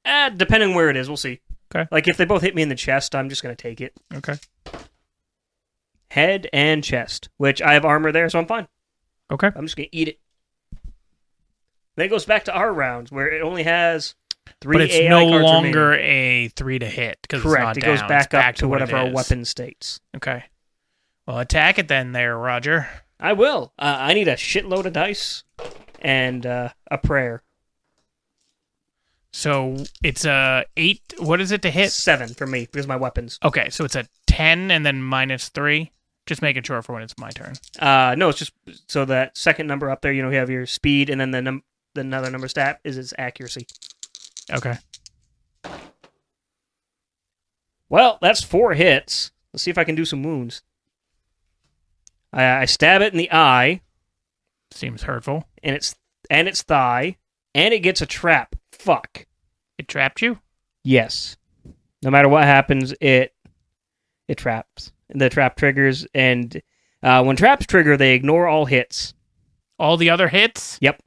Depending where it is, we'll see. Okay. Like, if they both hit me in the chest, I'm just going to take it. Okay. Head and chest, which I have armor there, so I'm fine. Okay. I'm just going to eat it. Then it goes back to our rounds, where it only has 3 But it's AI no cards longer remaining. a 3 to hit because it's Correct. not It down. goes back It's up to what whatever it our is. weapon states. Okay. Well, attack it then, there, Roger. I will. I need a shitload of dice and a prayer. So it's a 8. What is it to hit? 7 for me, because of my weapons. Okay, so it's a 10 and then -3. Just making sure for when it's my turn. No, it's just so that second number up there, you have your speed, and then the another number stat is its accuracy. Okay. Well, that's 4 hits. Let's see if I can do some wounds. I stab it in the eye, Seems hurtful. and its thigh, and it gets a trap. Fuck. It trapped you? Yes. No matter what happens, it traps. The trap triggers, and when traps trigger, they ignore all hits. All the other hits? Yep.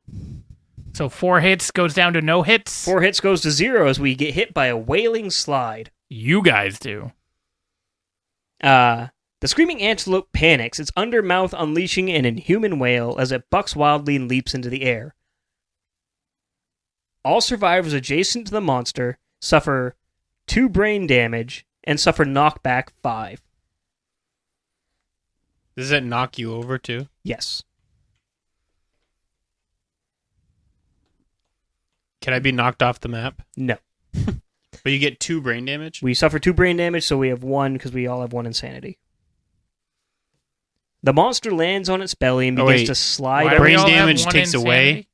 So 4 hits goes down to no hits? 4 hits goes to 0 as we get hit by a wailing slide. You guys do. The screaming antelope panics, its undermouth unleashing an inhuman wail as it bucks wildly and leaps into the air. All survivors adjacent to the monster suffer 2 brain damage and suffer knockback 5. Does it knock you over too? Yes. Can I be knocked off the map? No. But you get 2 brain damage? We suffer 2 brain damage, so we have 1 because we all have 1 insanity. The monster lands on its belly and begins wait. to slide. Why do over- we Brain all have damage one takes away? insanity?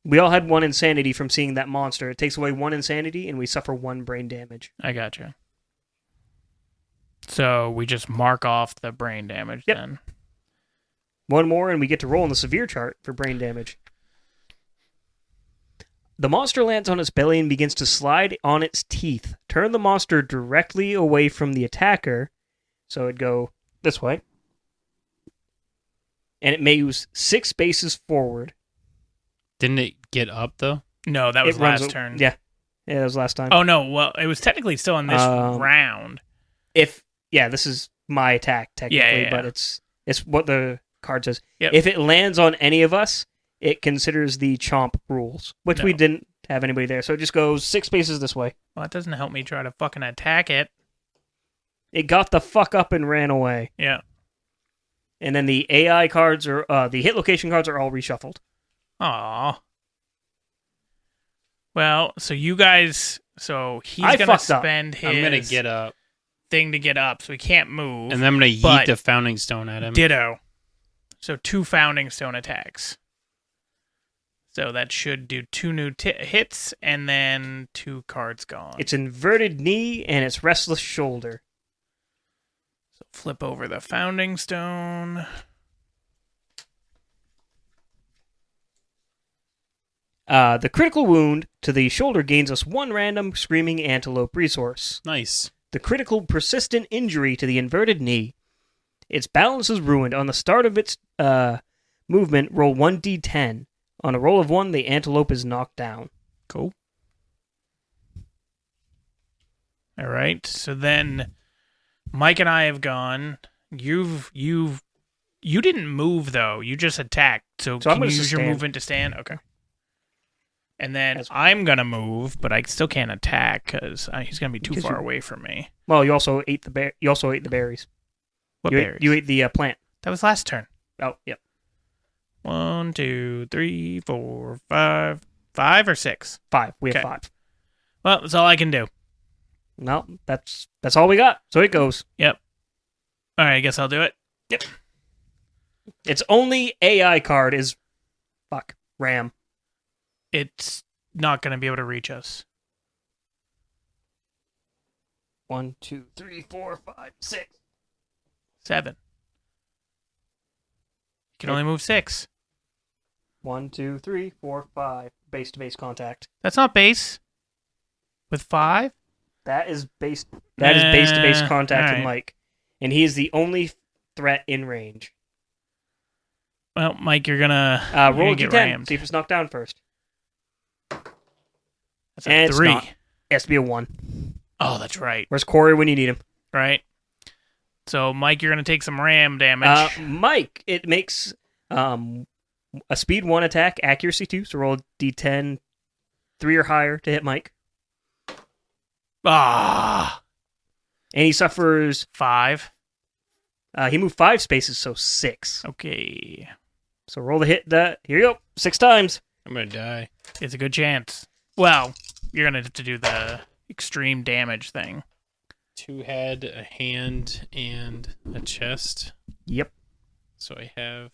We all had 1 insanity from seeing that monster. It takes away 1 insanity, and we suffer 1 brain damage. I gotcha. So we just mark off the brain damage Yep. then. 1 more, and we get to roll on the severe chart for brain damage. The monster lands on its belly and begins to slide on its teeth. Turn the monster directly away from the attacker, so it'd go this way. And it moves 6 spaces forward. Didn't it get up though? No, that was It runs last a- turn. Yeah, that was last time. Oh, no. Well, it was technically still in this round. This is my attack technically, Yeah. but it's what the card says. Yep. If it lands on any of us, it considers the chomp rules, which we No. didn't have anybody there. So it just goes 6 spaces this way. Well, it doesn't help me try to fucking attack it. It got the fuck up and ran away. Yeah. And then the AI cards are the hit location cards are all reshuffled. Aw. Well, so you guys... So he's I going to fucked up. spend his I'm gonna get up. thing to get up, so he can't move. And then I'm gonna yeet But- the founding stone at him. Ditto. So 2 founding stone attacks. So that should do 2 new hits and then 2 cards gone. It's inverted knee and it's restless shoulder. So flip over the founding stone. The critical wound to the shoulder gains us 1 random screaming antelope resource. Nice. The critical persistent injury to the inverted knee. Its balance is ruined. On the start of its movement, roll 1d10. On a roll of 1, the antelope is knocked down. Cool. All right. So then Mike and I have gone. You didn't move though. You just attacked. So I'm can you gonna use your stand. movement to stand? Okay. And then As- I'm gonna move, but I still can't attack because he's gonna be too Because far you- away from me. Well, you also ate the You also ate the berries. What you berries? Ate, you ate the plant. That was last turn. Oh, yep. 1, 2, 3, 4, 5. 5 or 6? 5. We have Okay. 5. Well, that's all I can do. No, that's all we got. So it goes. All right, I guess I'll do it. Its only AI card is Ram. It's not gonna be able to reach us. 1, 2, 3, 4, 5, 6. 7. You can only move 6. 1, 2, 3, 4, 5. Base to base contact. That's not base. With 5? That is base. That is base to base Nah, contact with alright. Mike, and he is the only threat in range. Well, Mike, you're gonna Roll a get d10. rammed. See if it's knocked down first. That's And a it's 3. not. It has to be a 1. Oh, that's right. Where's Corey when you need him? Right. So, Mike, you're gonna take some ram damage. Mike, it makes a speed 1 attack, accuracy 2. So roll a d10, 3 or higher to hit Mike, Ah, and he suffers. 5. He moved 5 spaces, so 6. Okay. So roll the hit. Here you go, 6 times. I'm gonna die. It's a good chance. Well, you're gonna have to do the extreme damage thing. 2 head, a hand, and a chest. Yep. So I have.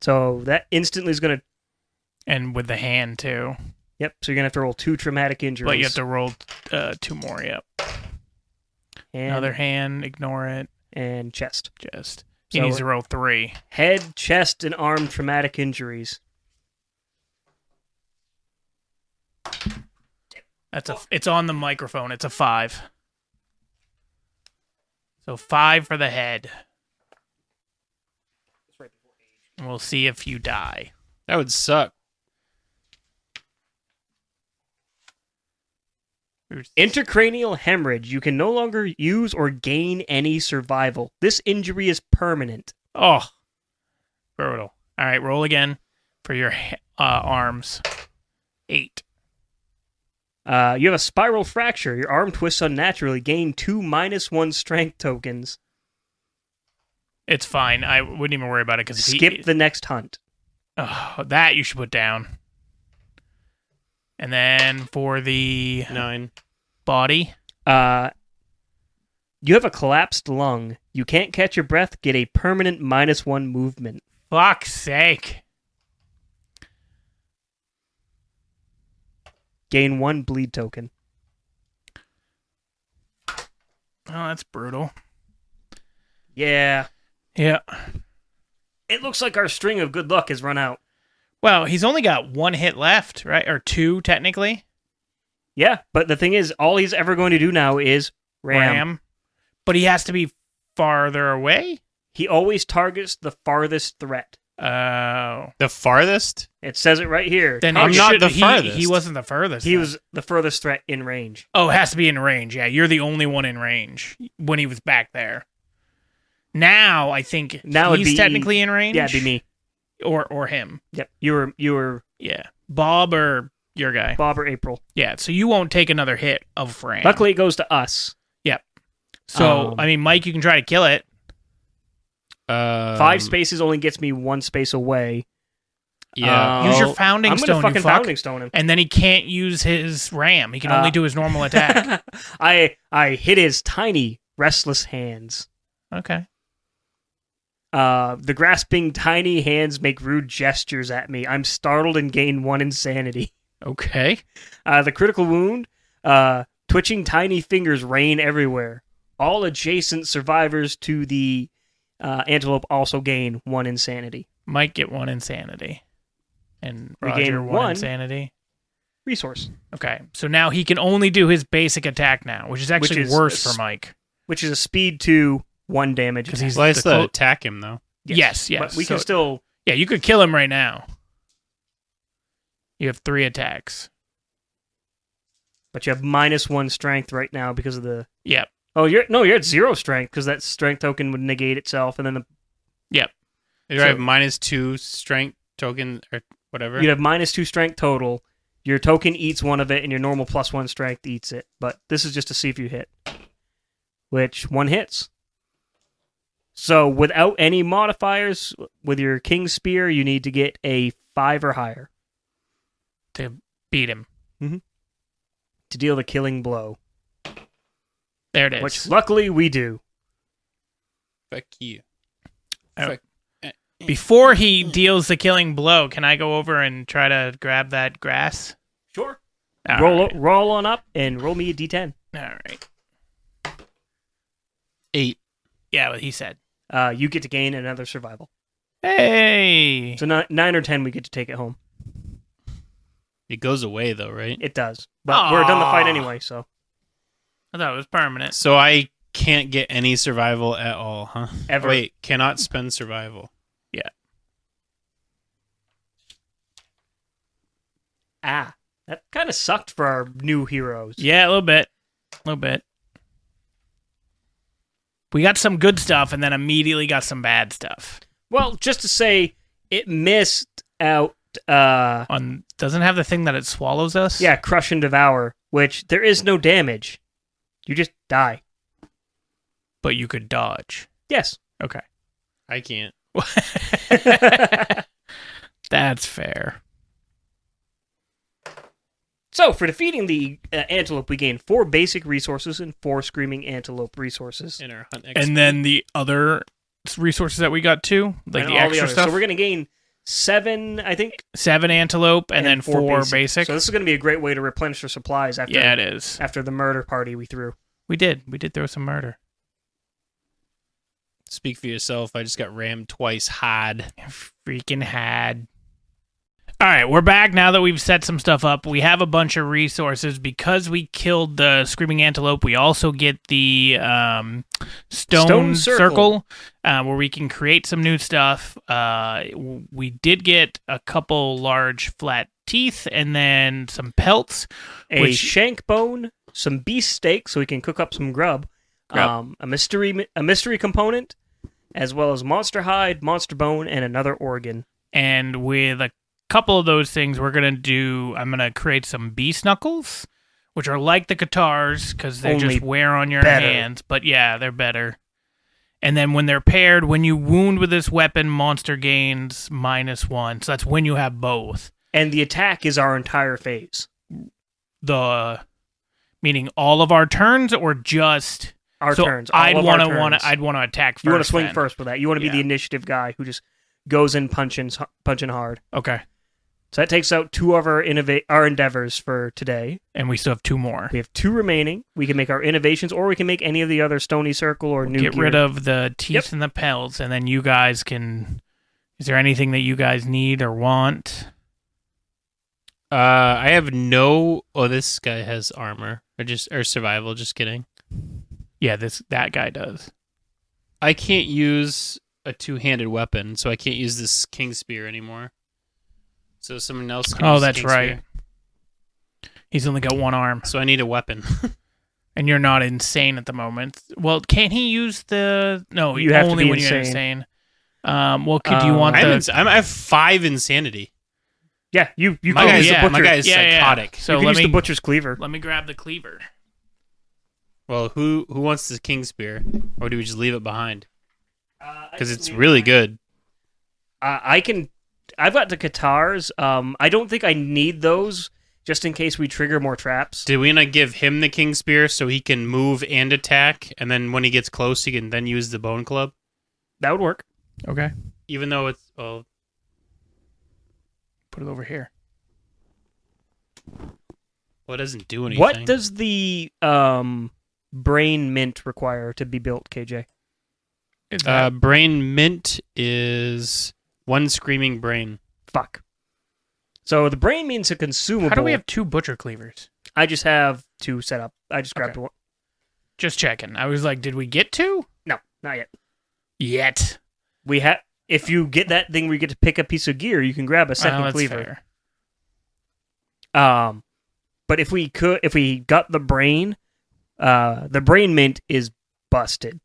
So that instantly is gonna. And with the hand, too. Yep. So you're gonna have to roll 2 traumatic injuries. But you have to roll 2 more, yep. and, Another hand, ignore it. and chest. Just. He So- needs to roll 3. Head, chest, and arm traumatic injuries. It's on the microphone. It's a 5. So 5 for the head. And we'll see if you die. That would suck. Intracranial hemorrhage. You can no longer use or gain any survival. This injury is permanent. Oh, brutal. All right, roll again for your arms. 8. You have a spiral fracture. Your arm twists unnaturally. Gain 2 -1 strength tokens. It's fine. I wouldn't even worry about it because Skip the next hunt. Oh, that you should put down. And then for the 9. body, You have a collapsed lung. You can't catch your breath. Get a permanent -1 movement. fuck's sake. Gain 1 bleed token. Oh, that's brutal. Yeah. Yeah. It looks like our string of good luck has run out. Well, he's only got 1 hit left, right? Or 2, technically. Yeah, but the thing is, all he's ever going to do now is ram. But he has to be farther away? He always targets the farthest threat. Oh. The farthest? It says it right here. Then I'm it not should- the he- farthest. He wasn't the furthest. He then. was the furthest threat in range. Oh, it has to be in range. Yeah, you're the only one in range when he was back there. Now, I think Now it'd he's be- technically in range. Yeah, it'd be me. Or him. Yep. You were Yeah. Bob or your guy. Bob or April. Yeah, so you won't take another hit of Fran. Luckily, it goes to us. So, I mean, Mike, you can try to kill it. 5 spaces only gets me 1 space away. Yeah. Use your I'll- founding I'm stone, gonna you fucking fuck. founding stone him. And then he can't use his ram. He can only do his normal attack. I hit his tiny restless hands. Okay. The grasping tiny hands make rude gestures at me. I'm startled and gain 1 insanity. Okay. The critical wound, twitching tiny fingers rain everywhere. All adjacent survivors to the antelope also gain 1 insanity. Might get 1 insanity. And We Roger gain 1 1 insanity. resource. Okay. So now he can only do his basic attack now, which is actually Which is worse for Mike. Which is a speed 2, 1 damage. Because he's Well, I the still attack him, though. Yes. But we So- can still... Yeah, you could kill him right now. You have 3 attacks. But you have -1 strength right now because of the... Yep. Oh, you're at 0 strength because that strength token would negate itself, and then If I have -2 strength token or whatever. you'd have -2 strength total. Your token eats one of it, and your normal +1 strength eats it. But this is just to see if you hit. Which 1 hits. So without any modifiers, with your King's Spear, you need to get a 5 or higher To beat him. to deal the killing blow. There it is. Which luckily we do. Fuck you. Oh. Fuck. Before he deals the killing blow, can I go over and try to grab that grass? Sure. All right. Roll on up and roll me a d10. All right. 8. Yeah, what he said. You get to gain another survival. Hey! So 9 or 10, we get to take it home. It goes away, though, right? It does. But we're done the fight Aw. anyway, so I thought it was permanent. So I can't get any survival at all, huh? Ever. Wait, cannot spend survival. that kind of sucked for our new heroes. Yeah, a little bit. A little bit. We got some good stuff and then immediately got some bad stuff. Well, just to say, it missed out. Doesn't it have the thing that it swallows us? Yeah, crush and devour, which there is no damage. You just die. But you could dodge. Yes. Okay. I can't. That's fair. So, for defeating the antelope, we gain 4 basic resources and 4 screaming antelope resources. In our hunt And then the other resources that we got too, like And the all extra others. stuff. So we're going to gain 7, I think. 7 antelope and then 4 basic. So this is going to be a great way to replenish our supplies after, Yeah, it is. after the murder party we threw. We did throw some murder. Speak for yourself. I just got rammed twice hard. Freaking had. All right, we're back now that we've set some stuff up. We have a bunch of resources. Because we killed the screaming antelope, we also get the stone circle where we can create some new stuff. We did get a couple large flat teeth and then some pelts. A shank bone, some beast steak so we can cook up some grub. A mystery component, as well as monster hide, monster bone, and another organ. And with a couple of those things, I'm going to create some beast knuckles, which are like the guitars because they Only just wear on your better. hands. But yeah, they're better. And then when they're paired, when you wound with this weapon, monster gains -1. So that's when you have both. And the attack is our entire phase. Meaning all of our turns or just Our so turns. All I'd of our want turns. to attack first. You want to swing then. first with that. You want to be Yeah. the initiative guy who just goes in punching hard. Okay. So that takes out 2 of our endeavors for today. And we still have 2 more. We have 2 remaining. We can make our innovations, or we can make any of the other stony circle or new Get gear. rid of the teeth Yep. and the pelts, and then you guys can. Is there anything that you guys need or want? I have no. Oh, this guy has armor or survival. Just kidding. Yeah, that guy does. I can't use a 2-handed weapon, so I can't use this king spear anymore. So someone else can Oh, use the that's king right. spear. He's only got 1 arm, So I need a weapon. and you're not insane at the moment. Well, can't he use the? No, You have to only be when you're insane. insane. Well, do you want the? I have 5 insanity. Yeah, you My can guy use is the butcher. psychotic. So you can let use me the butcher's cleaver. let me grab the cleaver. Well, who wants the king spear, or do we just leave it behind? Because it's really good. I can. I've got the guitars. I don't think I need those just in case we trigger more traps. Did we not give him the king spear so he can move and attack, and then when he gets close, he can then use the bone club? That would work. Okay. Even though it's well, Put it over here. it doesn't do anything. What does the brain mint require to be built, KJ? Is that brain mint is one screaming brain. Fuck. So the brain mint's a consumable. how do we have 2 butcher cleavers? I just have 2 set up. I just grabbed Okay. one. Just checking. I was like, did we get 2? No, not yet. Yet. We have. If you get that thing where you get to pick a piece of gear, you can grab a second That's cleaver. fair. But if we got the brain mint is busted.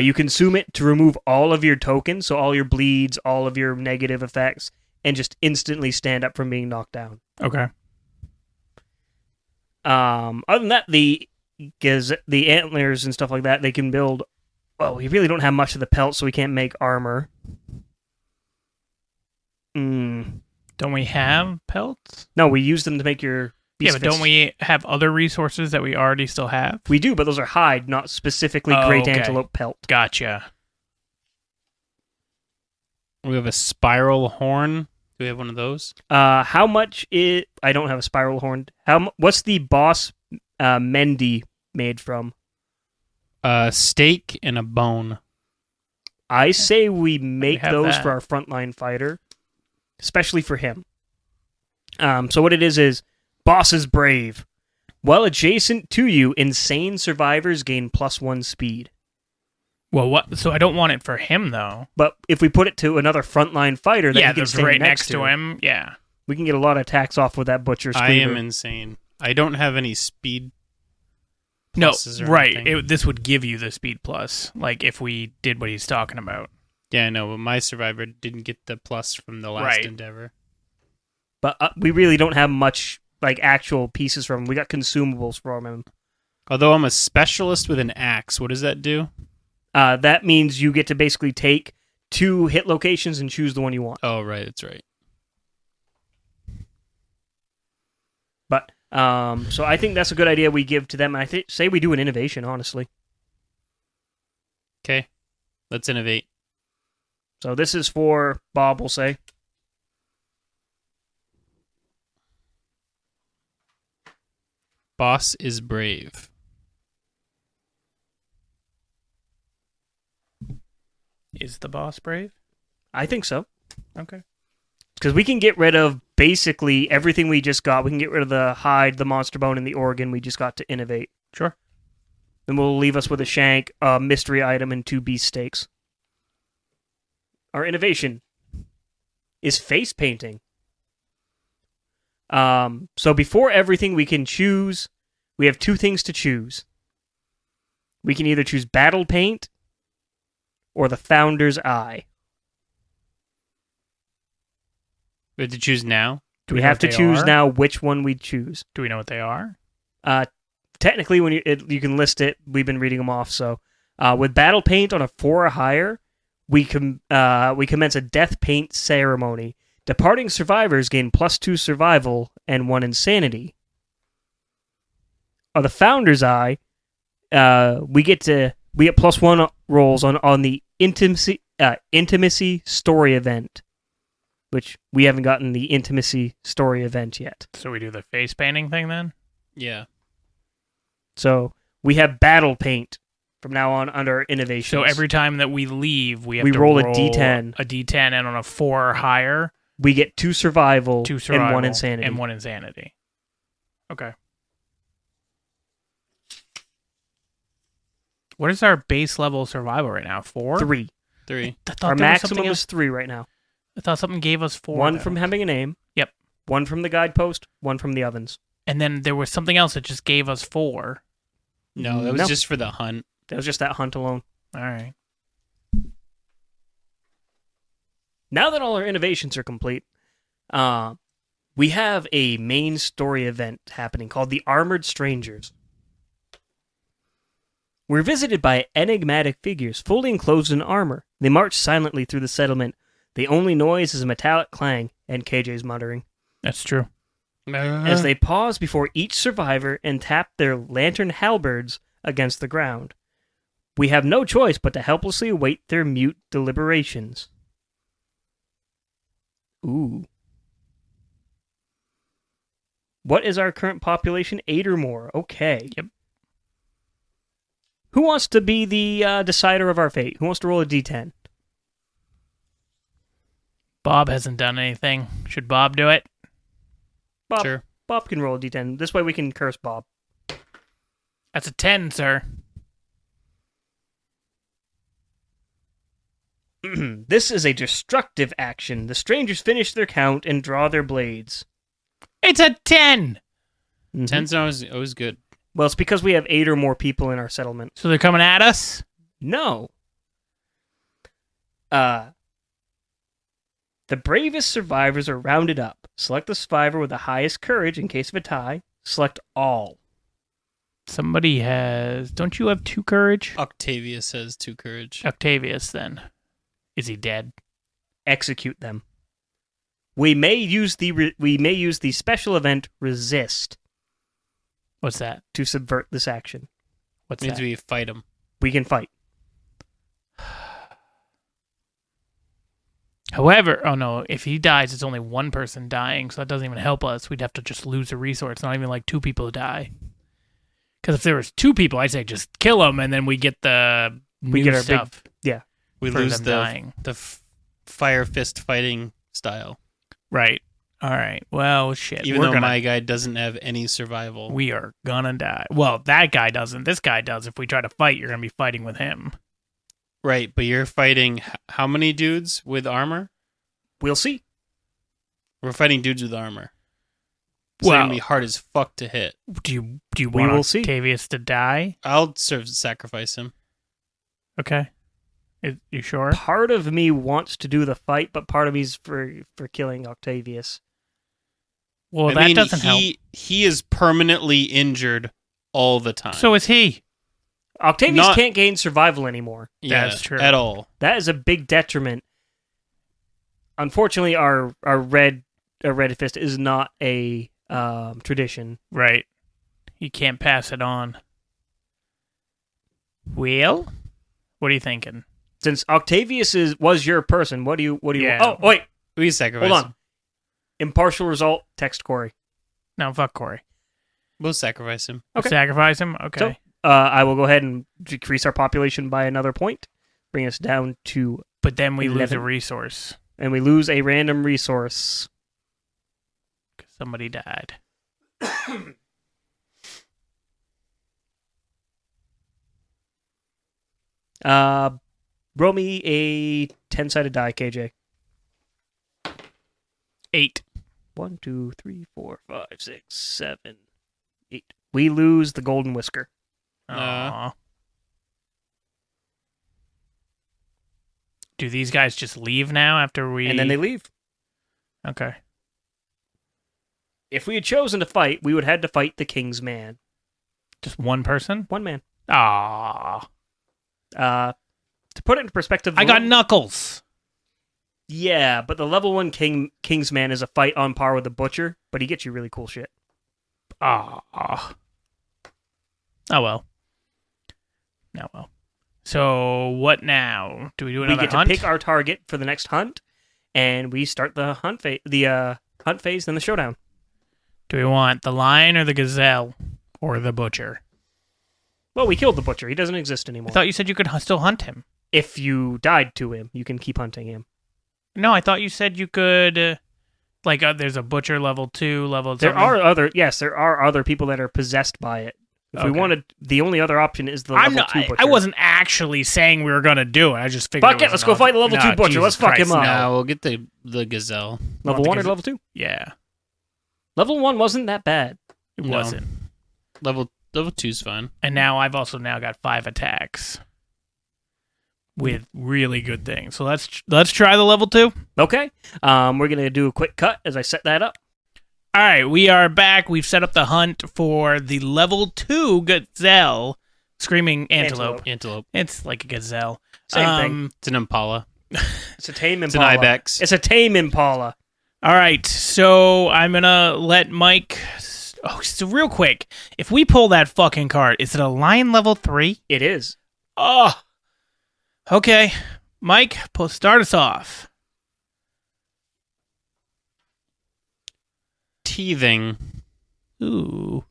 You consume it to remove all of your tokens, so all your bleeds, all of your negative effects, and just instantly stand up from being knocked down. Okay. Other than that, the antlers and stuff like that, they can build. Well, we really don't have much of the pelt, so we can't make armor. Don't we have pelts? No, we use them to make your beast Yeah, but don't fists. we have other resources that we already still have? We do, but those are hide, not specifically Oh, great okay. antelope pelt. Gotcha. We have a spiral horn. Do we have one of those? How much is... I don't have a spiral horn. What's the boss Mendy made from? A steak and a bone. I say we make have those that. for our frontline fighter, especially for him. So what it is boss is brave. While adjacent to you, insane survivors gain +1 speed. Well, what? So I don't want it for him though. But if we put it to another frontline fighter that Yeah, he can that's stand right next to him. Yeah. we can get a lot of attacks off with that butcher I screamer. am insane. I don't have any speed. No, pluses or right. anything. This would give you the speed plus, like if we did what he's talking about. Yeah, I know, but my survivor didn't get the plus from the last Right. endeavor. But we really don't have much like actual pieces from him. We got consumables from him. Although I'm a specialist with an axe, what does that do? That means you get to basically take 2 hit locations and choose the one you want. Oh, right, that's right. But so I think that's a good idea we give to them. And I say we do an innovation, honestly. Okay, let's innovate. So this is for Bob, we'll say. Boss is brave. Is the boss brave? I think so. Okay. Because we can get rid of basically everything we just got. We can get rid of the hide, the monster bone, and the organ we just got to innovate. Sure. Then we'll leave us with a shank, a mystery item, and 2 beast steaks. Our innovation is face painting. So before everything we can choose, we have 2 things to choose. We can either choose battle paint or the founder's eye. We have to choose now. Do We know have what to they choose are? now which one we choose. Do we know what they are? Technically, when you can list it, we've been reading them off. So, with battle paint on a 4 or higher, we commence a death paint ceremony. Departing survivors gain +2 survival and 1 insanity. On the founder's eye, we get +1 rolls on the intimacy story event, which we haven't gotten the intimacy story event yet. So we do the face painting thing then? Yeah. So we have battle paint from now on under innovations. So every time that we leave, we have We to roll a D10. A D10, and on a 4 or higher, we get 2 survival, 2 survival and 1 insanity. And 1 insanity. Okay. What is our base level survival right now? 4? 3. 3. I thought Our there was something maximum else. is 3 right now. I thought something gave us 4. 1 though. from having a name. Yep. 1 from the guidepost. 1 from the ovens. And then there was something else that just gave us 4. No, that was No. just for the hunt. That was just that hunt alone. All right. Now that all our innovations are complete, we have a main story event happening called the Armored Strangers. We're visited by enigmatic figures fully enclosed in armor. They march silently through the settlement. The only noise is a metallic clang and KJ's muttering. That's true. as they pause before each survivor and tap their lantern halberds against the ground. We have no choice but to helplessly await their mute deliberations. Ooh. What is our current population? 8 or more. Okay. Yep. Who wants to be the decider of our fate? Who wants to roll a d10? Bob hasn't done anything. Should Bob do it? Bob, Sure. Bob can roll a d10. This way we can curse Bob. That's a 10, sir. This is a destructive action. The strangers finish their count and draw their blades. It's a 10! Mhm. 10's always good. Well, it's because we have 8 or more people in our settlement. So they're coming at us? No. The bravest survivors are rounded up. Select the survivor with the highest courage in case of a tie. Select all. Somebody has... Don't you have 2 courage? Octavius has 2 courage. Octavius, then. Is he dead? Execute them. We may use the special event resist What's that? to subvert this action. What's Means that? we fight him. We can fight. However, oh no, if he dies, it's only one person dying, so that doesn't even help us. We'd have to just lose a resource, not even like 2 people die. Because if there was 2 people, I'd say just kill them, and then we get the new get our stuff We for lose them the dying. fire fist fighting style. Right. All right. Well, shit. Even though my guy doesn't have any survival. We are gonna die. Well, that guy doesn't. This guy does. If we try to fight, you're gonna be fighting with him. Right, but you're fighting how many dudes with armor? We'll see. We're fighting dudes with armor. So Well- they're gonna be hard as fuck to hit. Do you We want will see. Octavius to die? I'll sacrifice him. Okay. You sure? Part of me wants to do the fight, but part of me's for killing Octavius. Well, I that mean, doesn't help. He is permanently injured all the time. So is he. Octavius can't gain survival anymore. yeah, That's true. at all. That is a big detriment. Unfortunately, our red fist is not a tradition. Right. You can't pass it on. Well, what are you thinking? Since Octavius was your person, what do you? Yeah. Oh wait, We sacrifice hold on. him. Impartial result. Text Corey. No, fuck Corey. We'll sacrifice him. Okay. Sacrifice him? Okay. So, I will go ahead and decrease our population by another point, bring us down to, But then we lose 11. a resource. and we lose a random resource. 'Cause somebody died. Roll me a 10-sided die, KJ. 8. 1, 2, 3, 4, 5, 6, 7, 8. We lose the golden whisker. Aw. Do these guys just leave now after we... And then they leave. Okay. If we had chosen to fight, we would have had to fight the king's man. Just one person? One man. Ah. To put it in perspective... I got Knuckles. Yeah, but the level 1 king's man is a fight on par with the butcher, but he gets you really cool shit. Ah. Oh well. Oh well. So what now? Do we do We another get hunt? to pick our target for the next hunt, and we start the hunt phase, then the showdown. Do we want the lion or the gazelle or the butcher? Well, we killed the butcher. He doesn't exist I anymore. thought you said you could still hunt him. If you died to him, you can keep hunting him. No, I thought you said you could. There's a butcher level 2, level. There something. are other people that are possessed by it. If we Okay. wanted, the only other option is the level 2 butcher. I wasn't actually saying we were gonna do it. I just figured. Fuck it, let's go fight the level 2 butcher. Let's fuck him up. Nah, we'll get the gazelle. Level Want the 1 or gazelle? level 2? Yeah, Level 1 wasn't that bad. it No. wasn't. Level 2's fine. And now I've also got 5 attacks with really good things. So let's try the level 2. Okay. We're gonna do a quick cut as I set that up. All right, we are back. We've set up the hunt for the level 2 gazelle, screaming antelope. Antelope. It's like a gazelle. Same thing. It's an impala. It's a tame It's an impala. ibex. It's a tame impala. All right, so I'm gonna let Mike. Oh, so real quick, if we pull that fucking card, is it a lion level 3? It is. Oh, okay. Mike, start us off. Teething. Ooh.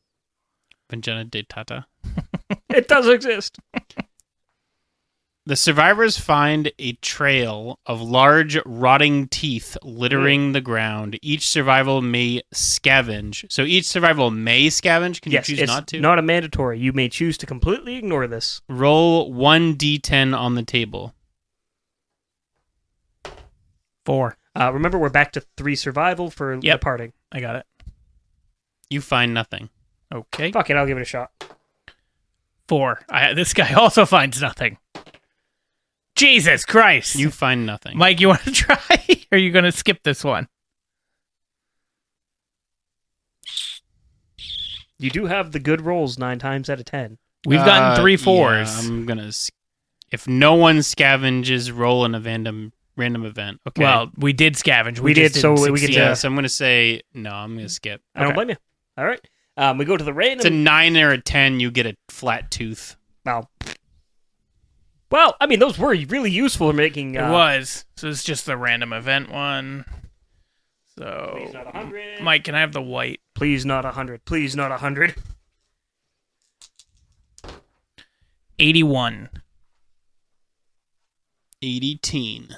Vagina dentata. It does exist. The survivors find a trail of large, rotting teeth littering the ground. Each survival may scavenge. So each survival may scavenge? Can Yes, you choose it's not to? not a mandatory. You may choose to completely ignore this. Roll 1d10 on the table. 4. Remember, we're back to 3 survival for Yep. departing. I got it. You find nothing. Okay. Fuck it, I'll give it a shot. 4. This guy also finds nothing. Jesus Christ. You find nothing. Mike, you want to try? Or are you going to skip this one? You do have the good rolls 9 times out of 10. We've gotten 3 4s. Yeah, I'm gonna. If no one scavenges, roll in a random event. Okay. Well, we did scavenge. We just did, so didn't we get succeed. to- yeah. So I'm gonna say no. I'm gonna skip. I don't Okay. blame you. All right. We go to the It's a random. 9 or a 10. You get a flat tooth. Well, I mean, those were really useful in making. It was. So it's just the random event one. So, Please not 100. Mike, can I have the white? Please not 100. Please not 100. 81. 18.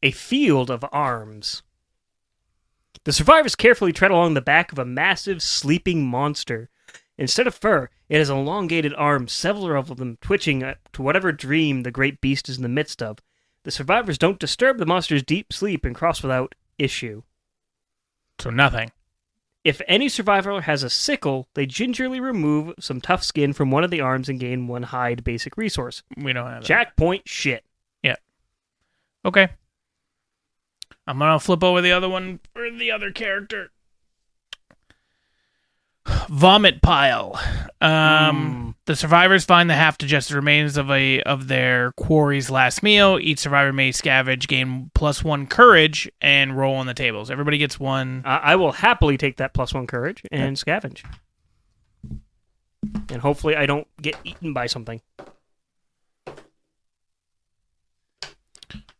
A field of arms. The survivors carefully tread along the back of a massive sleeping monster. Instead of fur, it has elongated arms, several of them twitching to whatever dream the great beast is in the midst of. The survivors don't disturb the monster's deep sleep and cross without issue. So nothing. If any survivor has a sickle, they gingerly remove some tough skin from one of the arms and gain 1 hide basic resource. We don't have that. Jackpoint shit. Okay. I'm going to flip over the other one for the other character. Vomit pile. The survivors find the half-digested remains of their quarry's last meal. Each survivor may scavenge, gain +1 courage, and roll on the tables. Everybody gets 1. I will happily take that +1 courage and scavenge. And hopefully I don't get eaten by something.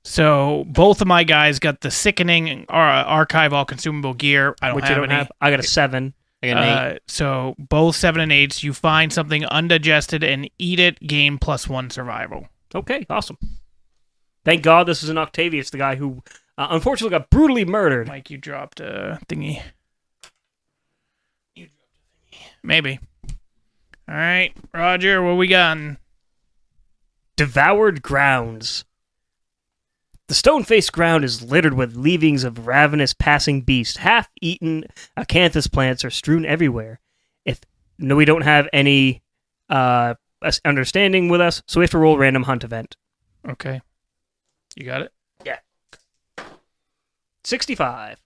So both of my guys got the sickening archive all consumable gear. I don't Which have I don't any. have. I got a 7. I got an 8. So both 7 and 8s, you find something undigested and eat it, gain +1 survival. Okay, awesome. Thank God this is an Octavius, the guy who unfortunately got brutally murdered. Mike, you dropped a thingy. Maybe. All right, Roger, what we got? Devoured grounds. The stone-faced ground is littered with leavings of ravenous passing beasts. Half-eaten acanthus plants are strewn everywhere. We don't have any understanding with us, so we have to roll a random hunt event. Okay. You got it? 65.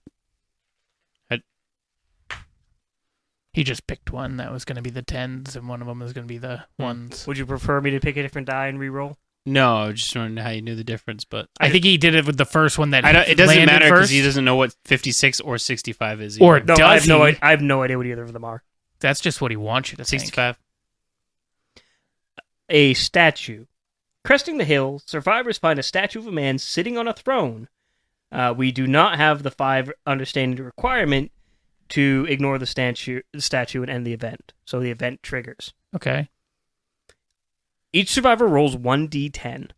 He just picked one. That was going to be the 10s, and one of them was going to be the 1s. Would you prefer me to pick a different die and re-roll? No, I was just wondering how you knew the difference, but I think he did it with the first one that it doesn't landed matter because first. he doesn't know what 56 or 65 is. Or either. No, does he? I have no idea what either of them are. That's just what he wants you to think. 65. A statue. Cresting the hill, survivors find a statue of a man sitting on a throne. We do not have the 5 understanding requirement to ignore the statue and end the event. So the event triggers. Okay. Each survivor rolls 1d10.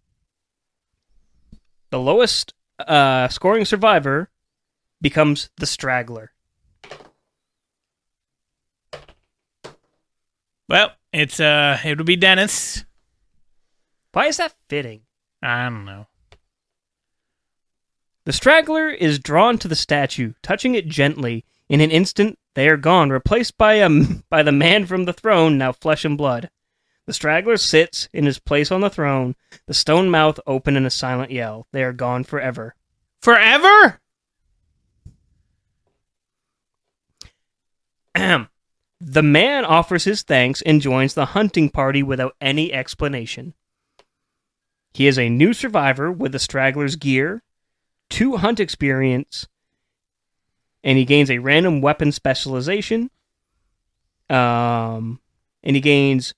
The lowest scoring survivor becomes the straggler. Well, it'll be Dennis. Why is that fitting? I don't know. The straggler is drawn to the statue, touching it gently. In an instant, they are gone, replaced by the man from the throne, now flesh and blood. The straggler sits in his place on the throne, the stone mouth open in a silent yell. They are gone forever. Forever? The man offers his thanks and joins the hunting party without any explanation. He is a new survivor with the straggler's gear. 2 hunt experience, and he gains a random weapon specialization. And he gains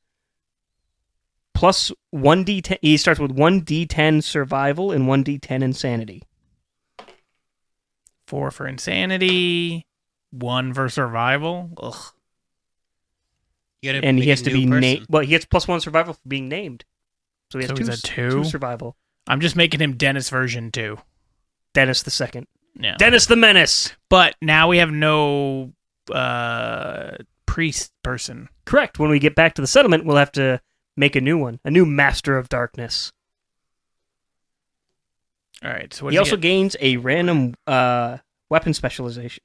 plus 1d10. He starts with 1d10 survival and 1d10 insanity. 4 for insanity, 1 for survival. Ugh. And he has to be named. Well, he gets plus 1 survival for being named. So he has he's a 2? 2 survival. I'm just making him Dennis version 2. Dennis the Second. Yeah. Dennis the Menace. But now we have no priest person. Correct. When we get back to the settlement, we'll have to make a new one. A new Master of Darkness. All right. So what he does also gains a random weapon specialization.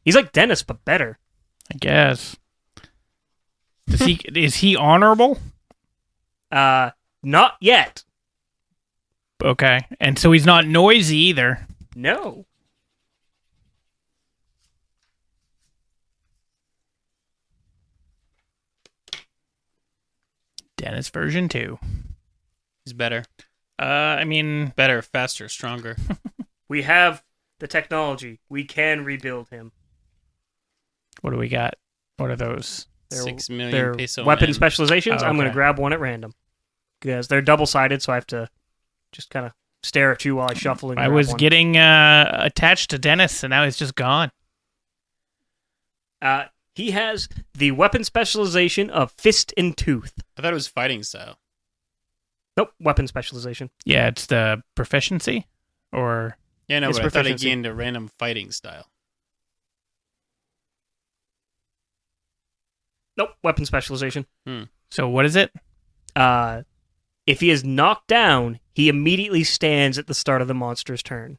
He's like Dennis, but better. I guess. Is he honorable? Not yet. Okay. And so he's not noisy either. No. Dennis version 2. He's better. I mean, Better, faster, stronger. We have the technology. We can rebuild him. what do we got? What are those? 6 million They're peso. weapon man. specializations. Oh, I'm going okay. to grab one at random. Because they're double-sided, so I have to just kind of stare at you while I shuffle and I grab was one. getting attached to Dennis, and now he's just gone. He has the weapon specialization of Fist and Tooth. I thought it was fighting style. Nope, weapon specialization. Yeah, it's the proficiency, or Yeah, no, It's but I thought he proficiency. gained a random fighting style. Nope, weapon specialization. so. What is it? If he is knocked down, he immediately stands at the start of the monster's turn.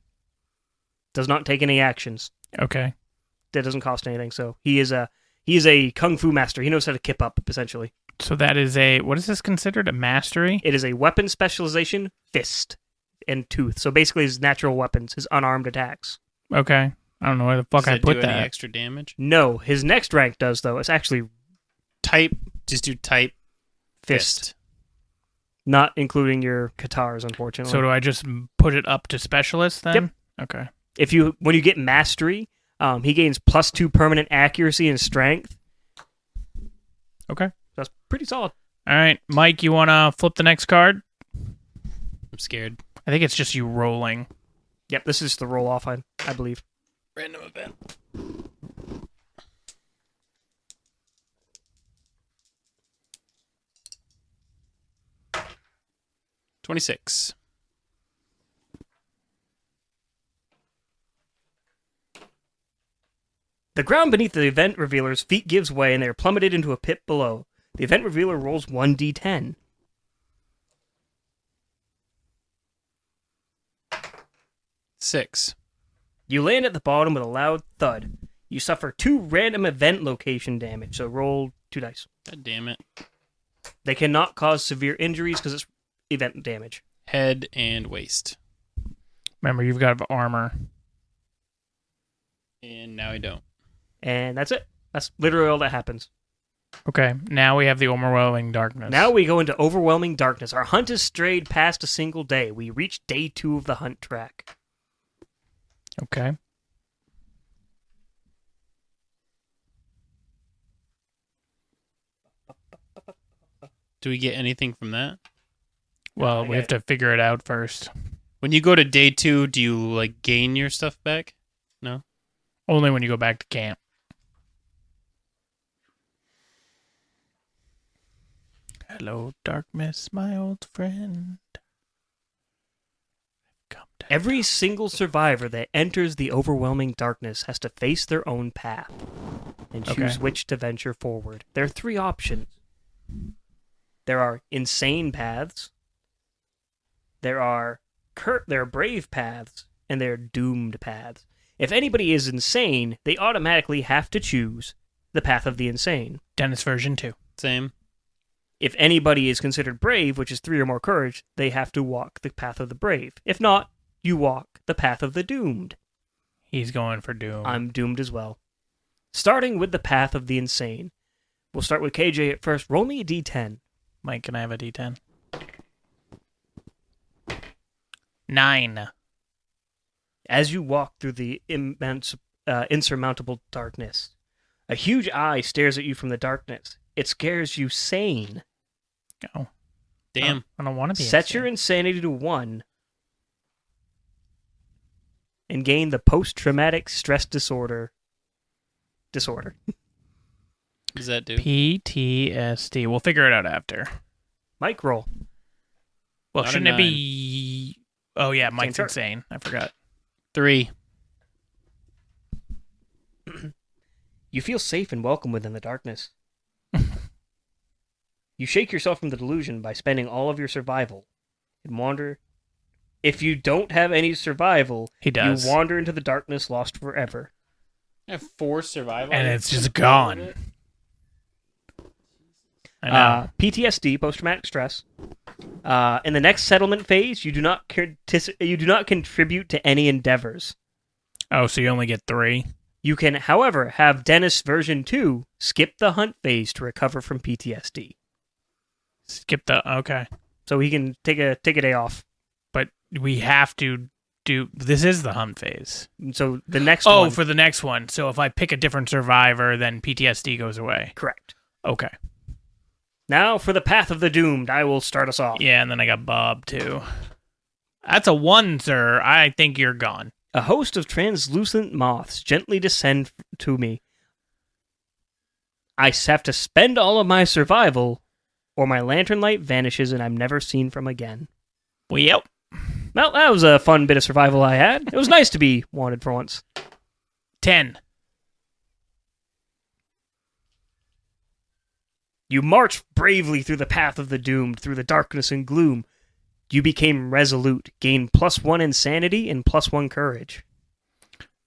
Does not take any actions. Okay. That doesn't cost anything. So he is a kung fu master. He knows how to kip up, essentially. So that is what is this considered? A mastery? It is a weapon specialization, Fist and Tooth. So basically his natural weapons, his unarmed attacks. Okay. I don't know where the fuck Does I that put do that. any extra damage? No, his next rank does, though. It's actually Type. Just do type. Fist. Not including your katars, unfortunately. So do I just put it up to specialist then? Yep. Okay. When you get mastery, he gains plus 2 permanent accuracy and strength. Okay. That's pretty solid. All right, Mike, you want to flip the next card? I'm scared. I think it's just you rolling. Yep, this is the roll off, I believe. Random event. 26. The ground beneath the event revealer's feet gives way and they are plummeted into a pit below. The event revealer rolls 1d10. Six. You land at the bottom with a loud thud. You suffer 2 random event location damage, so roll 2 dice. God damn it. They cannot cause severe injuries because it's event damage. Head and waist. Remember, you've got armor. And now I don't. And that's it. That's literally all that happens. Okay, now we have the overwhelming darkness. Now we go into overwhelming darkness. Our hunt has strayed past a single day. We reach day 2 of the hunt track. Okay. Do we get anything from that? Well, we have to figure it out first. When you go to day 2, do you like gain your stuff back? No? Only when you go back to camp. Hello, darkness, my old friend. Come to Every single survivor that enters the overwhelming darkness has to face their own path and choose Okay. which to venture forward. There are 3 options. There are insane paths, there are brave paths, and there are doomed paths. If anybody is insane, they automatically have to choose the path of the insane. Dennis version 2. Same. If anybody is considered brave, which is 3 or more courage, they have to walk the path of the brave. If not, you walk the path of the doomed. He's going for doom. I'm doomed as well. Starting with the path of the insane. We'll start with KJ at first. Roll me a d10. Mike, can I have a D10? 9. As you walk through the insurmountable darkness, a huge eye stares at you from the darkness. It scares you sane. Oh. Damn. I don't want to be Set insane. your insanity to 1 and gain the post-traumatic stress disorder. What does that do? PTSD. We'll figure it out after. Mike, roll. Well, Not a shouldn't it 9. be... Oh, yeah, Mike's chart. insane. I forgot. 3. You feel safe and welcome within the darkness. You shake yourself from the delusion by spending all of your survival and wander. If you don't have any survival, He does. you wander into the darkness, lost forever. I have 4 survival. And it's just gone. I know. PTSD, post-traumatic stress. In the next settlement phase, you do not contribute to any endeavors. Oh, so you only get 3? You can, however, have Dennis version 2 skip the hunt phase to recover from PTSD. Skip the... Okay. So he can take a day off. But we have to do... This is the hunt phase. So the next Oh, one... for the next one. So if I pick a different survivor, then PTSD goes away. Correct. Okay. Now for the Path of the Doomed. I will start us off. Yeah, and then I got Bob, too. That's a 1, sir. I think you're gone. A host of translucent moths gently descend to me. I have to spend all of my survival, or my lantern light vanishes and I'm never seen from again. Well, yep. Well, that was a fun bit of survival I had. It was nice to be wanted for once. 10. You march bravely through the Path of the Doomed, through the darkness and gloom. You became resolute, gained +1 insanity and +1 courage.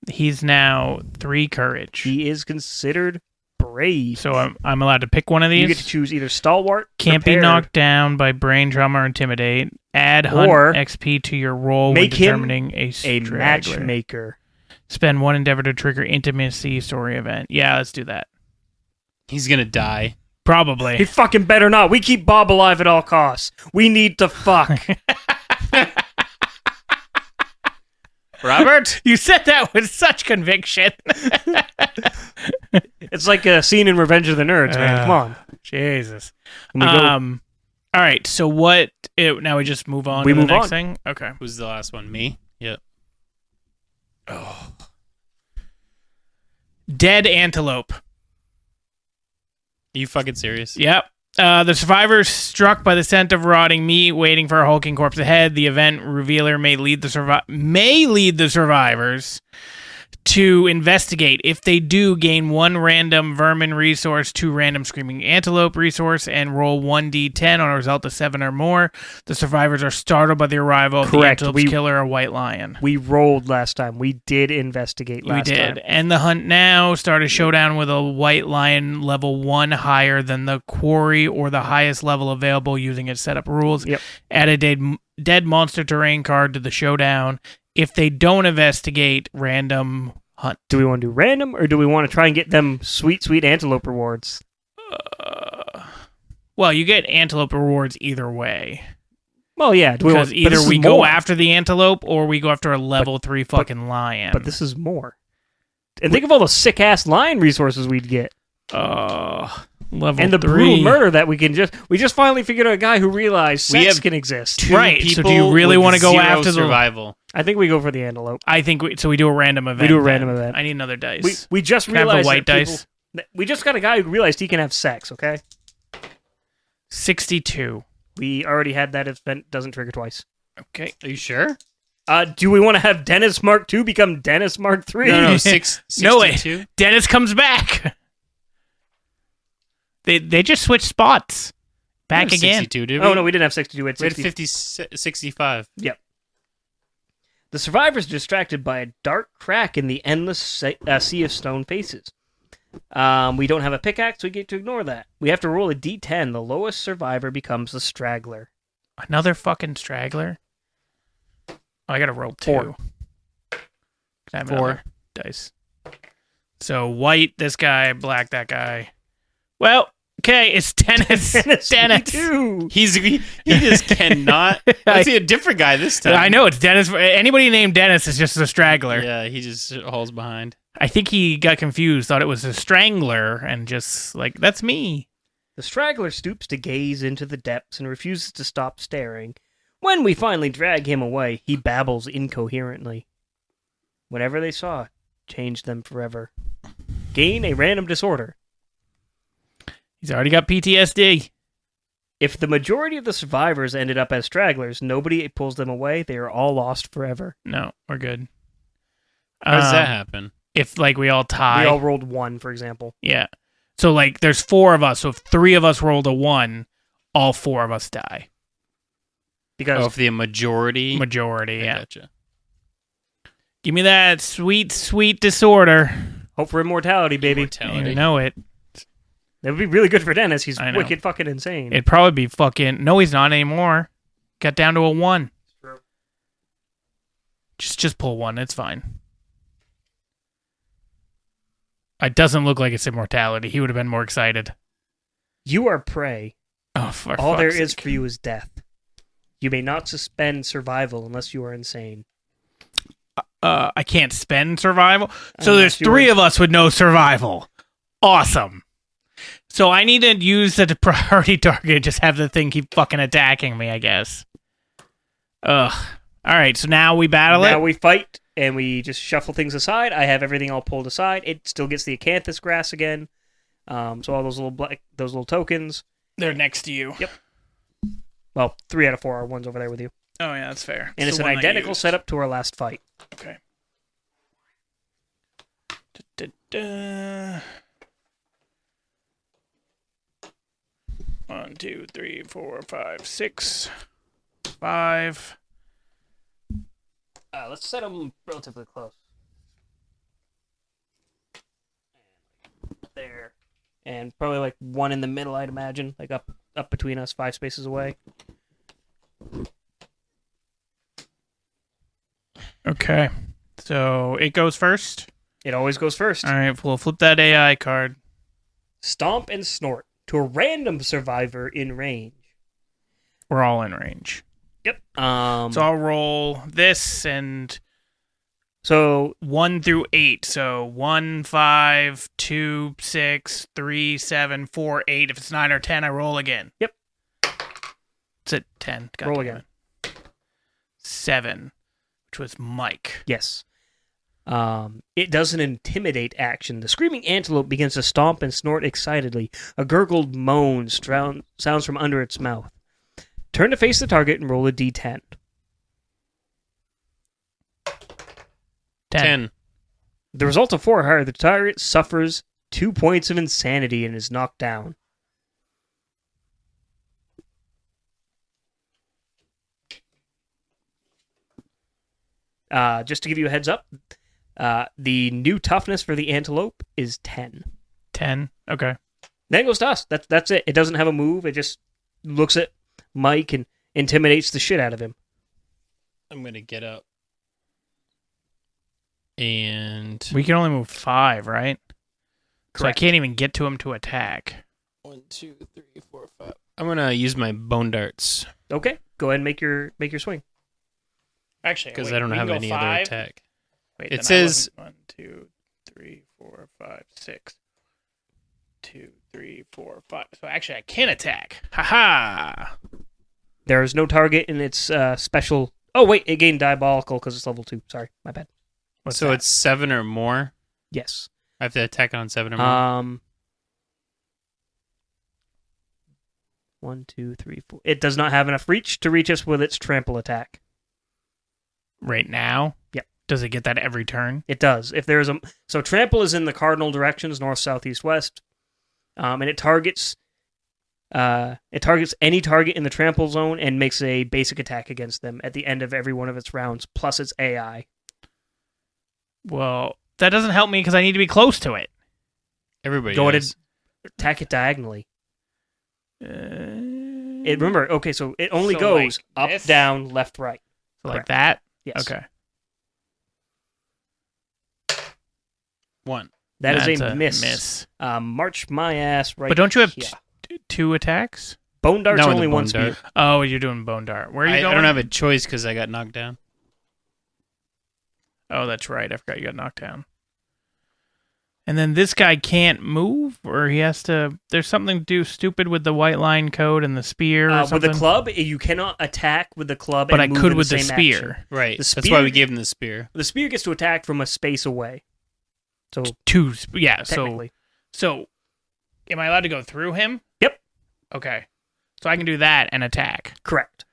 He's now 3 courage. He is considered brave. So I'm allowed to pick one of these? You get to choose either stalwart, Can't be prepared, knocked down by brain trauma or intimidate. Add hunt Or XP to your roll when make him determining a a straggler. matchmaker. Spend 1 endeavor to trigger intimacy story event. Yeah, let's do that. He's gonna die. Probably. He fucking better not. We keep Bob alive at all costs. We need to fuck. Robert? You said that with such conviction. It's like a scene in Revenge of the Nerds, man. Come on. Jesus. When we go- All right. So what? Now we just move on We to the move next on. thing? Okay. Who's the last one? Me? Yep. Dead antelope. Are you fucking serious? Yep. The survivors struck by the scent of rotting meat, waiting for a hulking corpse ahead. The event revealer may lead the survivors to investigate. If they do, gain 1 random vermin resource, 2 random screaming antelope resource, and roll 1d10 on a result of 7 or more. The survivors are startled by the arrival of the Correct. antelope's killer, a white lion. We rolled last time. We did investigate last We did. time. And the hunt now. Start a showdown with a white lion level 1 higher than the quarry or the highest level available using its setup rules. Yep. Add a dead monster terrain card to the showdown. If they don't investigate, random hunt. Do we want to do random, or do we want to try and get them sweet, sweet antelope rewards? Well, you get antelope rewards either way. Well, yeah. Do we Because want, but either this we is go more. after the antelope or we go after a level 3 fucking lion. But this is more. And think of all the sick-ass lion resources we'd get. level And the 3. brutal murder that we just finally figured out a guy who realized We sex have can exist. 2 Right, so people do you really with wanna go 0 after the- survival? I think we go for the antelope. I think we do a random event. We do a then. random event. I need another dice. We just Can I have realized the white that dice? we just got a guy who realized he can have sex, okay? 62. We already had that event, doesn't trigger twice. Okay. Are you sure? Do we want to have Dennis Mark II become Dennis Mark III? No, No, wait. 62? Dennis comes back. They just switched spots. Back We had again. 62, did we? Oh, no, we didn't have 62. We had We had 60. 65. Yep. The survivors are distracted by a dark crack in the endless sea of stone faces. We don't have a pickaxe, so we get to ignore that. We have to roll a d10. The lowest survivor becomes the straggler. Another fucking straggler. Oh, I gotta roll 2. 4. Can I have 4. another dice? So white, this guy, black, that guy. Well, okay, it's Dennis. Dennis. Too. He just cannot. Let's see a different guy this time. I know it's Dennis. Anybody named Dennis is just a straggler. Yeah, he just hauls behind. I think he got confused, thought it was a strangler, and just like, that's me. The straggler stoops to gaze into the depths and refuses to stop staring. When we finally drag him away, he babbles incoherently. Whatever they saw changed them forever. Gain a random disorder. He's already got PTSD. If the majority of the survivors ended up as stragglers, nobody pulls them away. They are all lost forever. No, we're good. How does that happen? If, like, we all tie. We all rolled 1, for example. Yeah. So, like, there's 4 of us. So if 3 of us rolled a 1, all 4 of us die. Because if the majority? Majority, I yeah. Gotcha. Give me that sweet, sweet disorder. hope for immortality, baby. Immortality. You know it. That would be really good for Dennis. He's I know. wicked fucking insane. It'd probably be fucking... No, he's not anymore. Got down to a 1. True. Just pull 1. It's fine. It doesn't look like it's immortality. He would have been more excited. You are prey. Oh, for All there fuck's is sake. for you is death. You may not suspend survival unless you are insane. I can't spend survival. So Unless there's you 3 were- of us with no survival. Awesome. So I need to use the priority target. Just have the thing keep fucking attacking me, I guess. Ugh. All right. So now we battle Now it. we fight, and we just shuffle things aside. I have everything all pulled aside. It still gets the acanthus grass again. So all those little tokens. They're next to you. Yep. Well, 3 out of 4 are ones over there with you. Oh yeah, that's fair. And it's an identical setup to our last fight. Okay. Da-da-da. 1, 2, 3, 4, 5, 6, 5. Let's set them relatively close. There. And probably like 1 in the middle, I'd imagine. Like up between us, 5 spaces away. Okay. So it goes first. It always goes first. All right, we'll flip that AI card. Stomp and snort to a random survivor in range. We're all in range. Yep. So I'll roll this and So 1 through 8. So 1, 5, 2, 6, 3, 7, 4, 8. If it's 9 or 10, I roll again. Yep. It's at 10. God Roll damn again. it. 7, which was Mike. yes. It does an intimidate action. The screaming antelope begins to stomp and snort excitedly. A gurgled moan sounds from under its mouth. Turn to face the target and roll a d10. 10. The result of 4 or higher, the target suffers 2 points of insanity and is knocked down. Just to give you a heads up, the new toughness for the antelope is 10. 10. Okay. Then it goes to us. That's it. It doesn't have a move. It just looks at Mike and intimidates the shit out of him. I'm going to get up. And We can only move 5, right? So I Correct. can't even get to him to attack. 1, 2, 3, 4, 5. I'm going to use my bone darts Okay, go ahead and make your swing. Actually, because I don't have any other attack. Wait, It then says- 1, 2, 3, 4, 5, 6. 2, 3, 4, 5. So actually, I can attack. Ha! There is no target in its special. Oh wait, it gained diabolical because it's level 2. Sorry, my bad. What's So that? it's 7 or more? Yes. I have to attack on 7 or more? 1, 2, 3, 4. It does not have enough reach to reach us with its trample attack. right now. Yep. Does it get that every turn? It does. If there is a so trample is in the cardinal directions, north, south, east, west, and it targets any target in the trample zone and makes a basic attack against them at the end of every one of its rounds, plus its AI. Well, that doesn't help me because I need to be close to it. Everybody Go ahead does. Attack it diagonally. So Remember, okay, so it only So, goes like up, this? down, left, right. like correct. that? Yes. Okay. 1. That is That's a miss. miss. March my ass right. But don't you have here. 2 attacks? Bone dart's Not with only the one bone speed. dart. Oh, you're doing bone dart. Where are you I going? don't have a choice because I got knocked down. Oh, that's right. I forgot you got knocked down. And then this guy can't move, or he has to. There's something to do stupid with the white line code and the spear. Or With something. the club, you cannot attack with the club. But and I move could in with the same spear. action. Right. The That's why we spear- gave him the spear. The spear gets to attack from a space away. So Yeah. technically, So, am I allowed to go through him? Yep. Okay. So I can do that and attack. correct.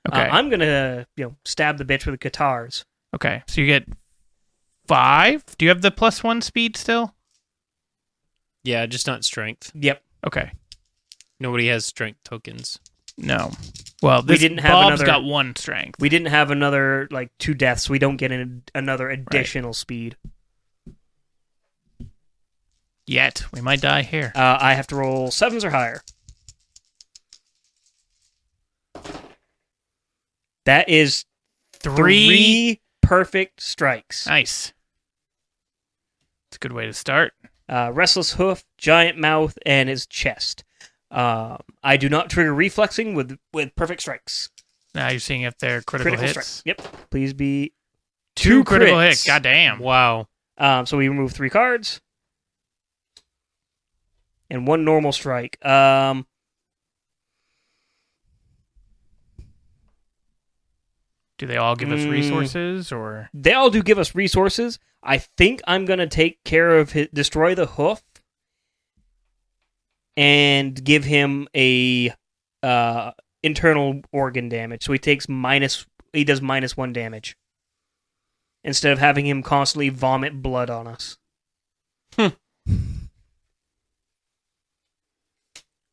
Okay. I'm gonna stab the bitch with the guitars. Okay. So you get 5. Do you have the +1 speed still? Yeah, just not strength. Yep. Okay. Nobody has strength tokens. No. Well, We this didn't have Bob's another- got 1 strength. We didn't have another 2 deaths. We don't get another additional speed. Yet. We might die here. I have to roll 7s or higher. That is 3 perfect strikes. Nice. It's a good way to start. Restless hoof, giant mouth, and his chest. I do not trigger reflexing with perfect strikes. Now you're seeing if they're critical hits. strikes. Yep. Please be 2 critical crits. hits. God damn. Wow. So we remove 3 cards. And 1 normal strike. Do they all give us resources or? They all do give us resources. I think I'm going to take care of destroy the hoof and give him a internal organ damage. So he does -1 damage. Instead of having him constantly vomit blood on us.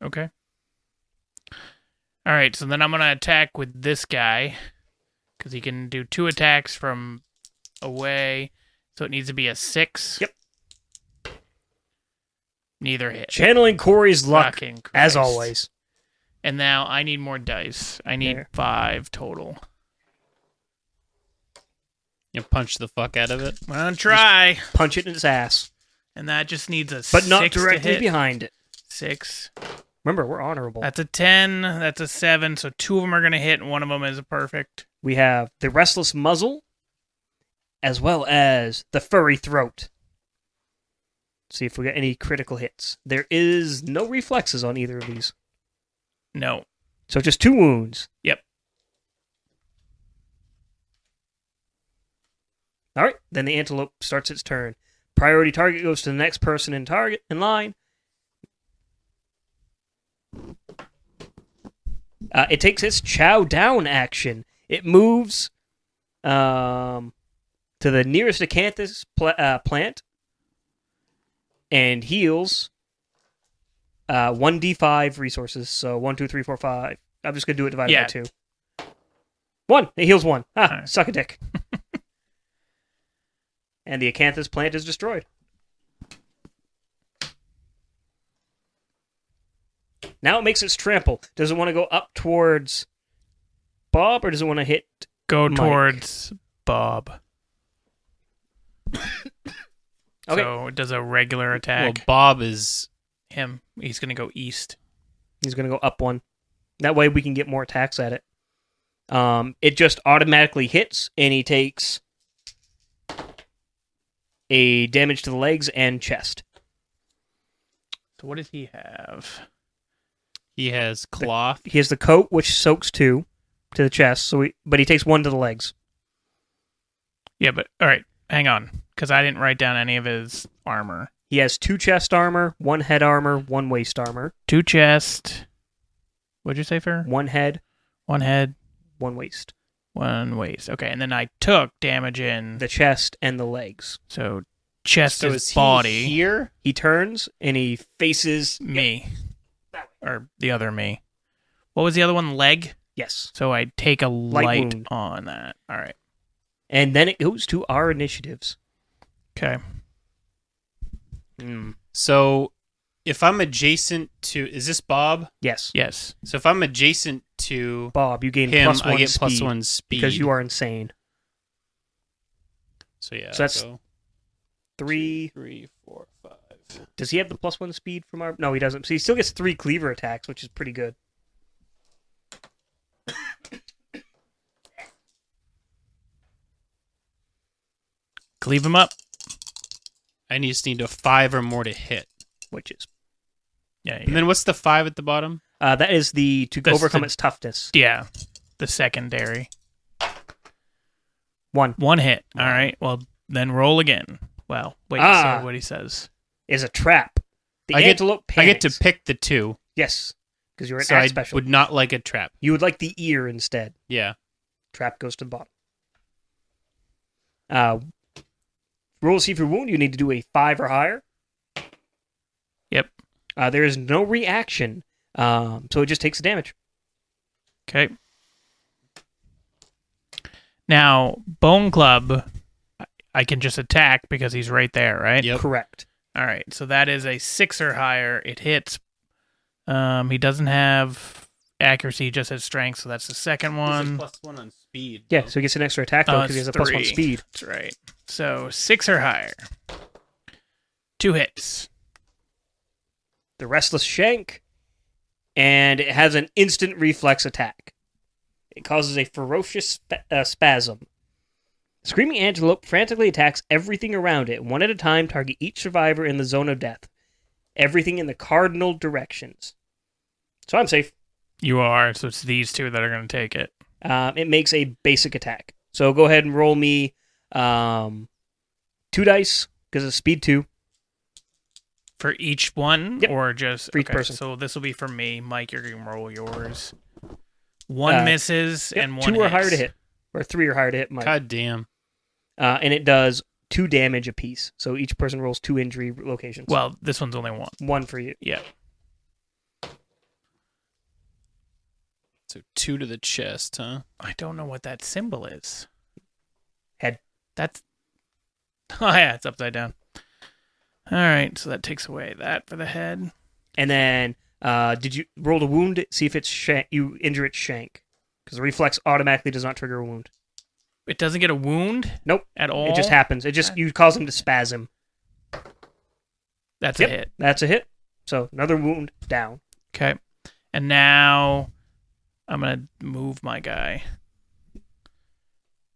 Okay. All right, so then I'm going to attack with this guy because he can do 2 attacks from away. So it needs to be a 6. Yep. Neither hit. Channeling Corey's luck, Fucking as Christ. always. And now I need more dice. I need There. 5 total. You punch the fuck out of it. I'm going to try. Punch it in its ass. And that just needs a But 6 not to directly hit. behind it. 6. Remember, we're honorable. That's a 10. That's a 7. So 2 of them are going to hit, and 1 of them is a perfect. We have the restless muzzle, as well as the furry throat. See if we get any critical hits. There is no reflexes on either of these. No. So just 2 wounds. Yep. All right, then the antelope starts its turn. Priority target goes to the next person in line. It takes its chow down action. It moves to the nearest acanthus plant and heals 1d5 resources. So 1, 2, 3, 4, 5. I'm just gonna do it divided by 2. 1. It heals 1. Alright. Suck a dick. And the acanthus plant is destroyed. Now it makes its trample. Does it want to go up towards Bob, or does it want to hit? Go Mike. towards Bob. Okay. So it does a regular Well, attack. Bob is. Him. He's going to go east. He's going to go up 1. That way we can get more attacks at it. It just automatically hits, and he takes a damage to the legs and chest. So what does he have? He has cloth. He has the coat, which soaks 2 to the chest, but he takes 1 to the legs. Yeah, but all right, hang on, because I didn't write down any of his armor. He has 2 chest armor, 1 head armor, 1 waist armor. 2 chest. What'd you say, Fer? 1 head, 1 head, 1 waist. 1 waist. Okay, and then I took damage in. The chest and the legs. So chest So is is he body. here? He turns and he faces Me. That Or the other me. What was the other one? Leg? Yes. So I take a light wound. on that. All right. And then it goes to our initiatives. Okay. So, if I'm adjacent to, is this Bob? Yes. Yes. So if I'm adjacent to Bob, you gain him, +1 I get speed +1 speed because you are insane. So yeah. So that's- so 3. 3, 4, 5. Does he have the +1 speed from our... No, he doesn't. So he still gets 3 cleaver attacks, which is pretty good. Cleave him up. I just need a 5 or more to hit. Which is... Yeah. And then what's the 5 at the bottom? that is to That's overcome the- its toughness. Yeah. The secondary. 1 1 hit. All right. Well, then roll again. Well, wait. Ah. See what he says. is a trap. The I get- antelope I get panics. to pick the 2. Yes, because you're an So act I special. would not like a trap. You would like the ear instead. Yeah. Trap goes to the bottom. Roll to see if you're wounded. You need to do a 5 or higher. Yep. There is no reaction, so it just takes the damage. Okay. Now, Bone Club, I can just attack because he's right there, right? Yep. Correct. All right. So that is a 6 or higher. It hits. He doesn't have accuracy, he just has strength, so that's the second one. +1 on speed. Yeah, so he gets an extra attack though because he has a +1 3. speed. That's right. So 6 or higher. 2 hits. The Restless Shank, and it has an instant reflex attack. It causes a ferocious spasm. Screaming Antelope frantically attacks everything around it, one at a time, target each survivor in the zone of death. Everything in the cardinal directions. So I'm safe. You are, so it's these 2 that are going to take it. It makes a basic attack. So go ahead and roll me 2 dice, because it's speed 2. For each one, Yep. or just For each okay, person. So this will be for me, Mike. You're gonna roll yours. 1 misses Yep, and 1 2 or hits. higher to hit. Or 3 or higher to hit, Mike. God damn. And it does 2 damage apiece. So each person rolls 2 injury locations. Well, this one's only 1. 1 for you. Yeah. So 2 to the chest, huh? I don't know what that symbol is. Head. That's. Oh yeah, it's upside down. All right, so that takes away that for the head. And then, did you roll to wound? See if it's you injure its shank. Because the reflex automatically does not trigger a wound. It doesn't get a wound. Nope. At all. It just happens. It just you cause him to spasm. That's Yep. a hit. That's a hit. So another wound down. Okay, and now I'm gonna move my guy.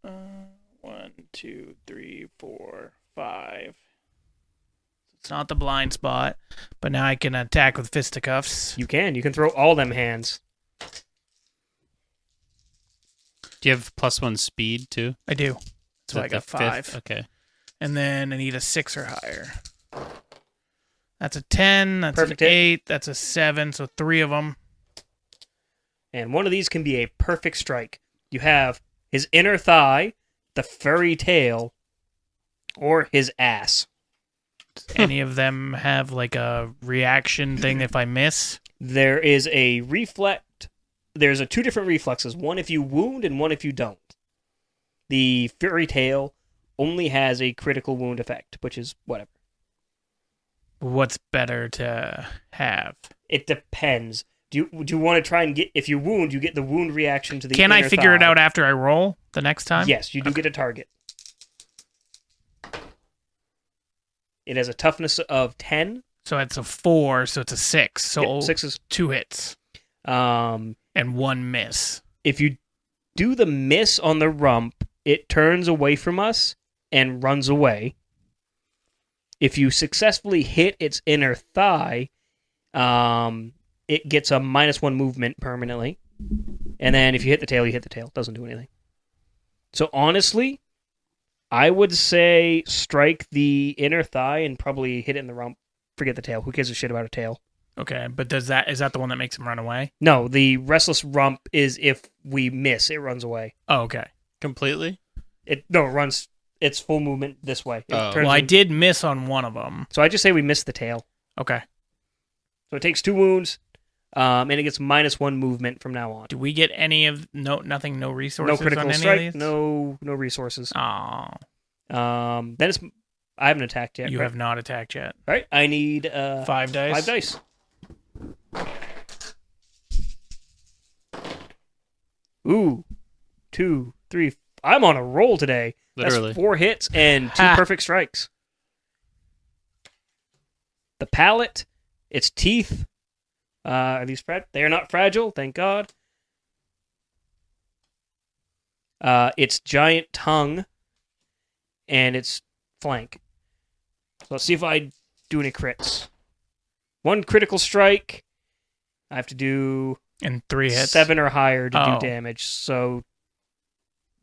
1, 2, 3, 4, 5. It's not the blind spot, but now I can attack with fisticuffs. You can. You can throw all them hands. Do you have +1 speed too? I do. So Is I that got the 5. fifth? Okay. And then I need a 6 or higher. That's a 10. That's Perfect an hit. 8. That's a 7. So 3 of them. And one of these can be a perfect strike. You have his inner thigh, the furry tail, or his ass. Does any of them have like a reaction thing if I miss? There is a reflect. There's 2 different reflexes. One if you wound and one if you don't. The furry tail only has a critical wound effect, which is whatever. What's better to have? It depends. Do you want to try and get, if you wound, you get the wound reaction to the Can I inner figure it thigh. out after I roll the next time? Yes, you do get a target. It has a toughness of 10. So it's a 4, so it's a 6. So Yep, 6 is... 2 hits Um, and 1 miss. if you do the miss on the rump, it turns away from us and runs away. If you successfully hit its inner thigh, it gets a -1 movement permanently. And then if you hit the tail, you hit the tail. It doesn't do anything. So honestly, I would say strike the inner thigh and probably hit it in the rump. Forget the tail. Who gives a shit about a tail? Okay, but is that the one that makes him run away? No, the restless rump is if we miss, it runs away. Oh, okay. Completely? It runs its full movement this way. It Oh. turns Well, I in- did miss on one of them. So I just say we missed the tail. Okay. So it takes 2 wounds, and it gets -1 movement from now on. Do we get any of no resources No critical on any strike, of these? no resources. Oh, Then it's I haven't attacked yet. you right? have not attacked yet. All right, I need 5 dice. 5 dice. Ooh, 2, 3. I'm on a roll today. Literally. That's 4 hits and 2 Ha. perfect strikes. The palate, its teeth. Are these they are not fragile, thank God. Its giant tongue and its flank. So let's see if I do any crits. 1 critical strike. I have to do And 3 hits. 7 or higher to Oh. do damage. So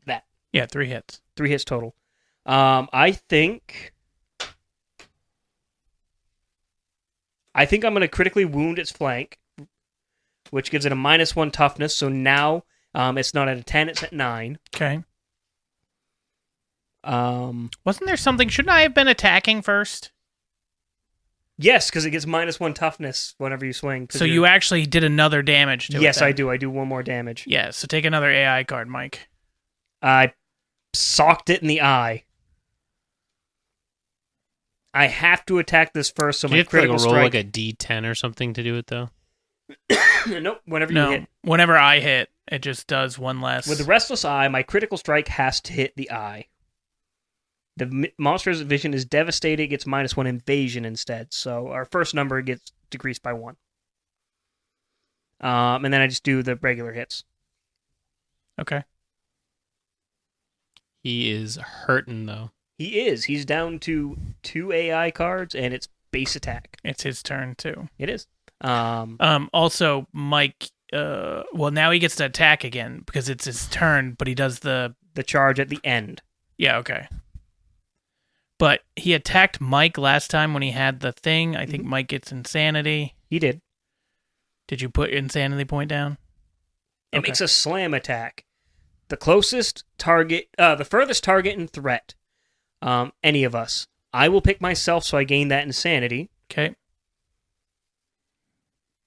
that. Yeah, 3 hits. 3 hits total. I think I'm going to critically wound its flank, which gives it a -1 toughness. So now it's not at a 10, it's at 9. Okay. Wasn't there something? Shouldn't I have been attacking first? Yes, because it gets -1 toughness whenever you swing. So you actually did another damage to it. Yes, then. I do. I do 1 more damage. Yeah, so take another AI card, Mike. I socked it in the eye. I have to attack this first, so Do you my have to like, critical roll strike. like a D10 or something to do it though? Nope. Whenever you No, hit whenever I hit, it just does 1 less. with the restless eye, my critical strike has to hit the eye. The monster's vision is devastated. It gets -1 invasion instead. So our first number gets decreased by 1. And then I just do the regular hits. Okay. He is hurting though. He is. He's down to 2 AI cards and it's base attack. It's his turn, too. It is. Also, Mike, well, now he gets to attack again because it's his turn, but he does the charge at the end. Yeah, okay. But he attacked Mike last time when he had the thing. I think Mike gets insanity. He did. Did you put insanity point down? It makes a slam attack. The closest target, the furthest target in threat, any of us. I will pick myself, so I gain that insanity. Okay.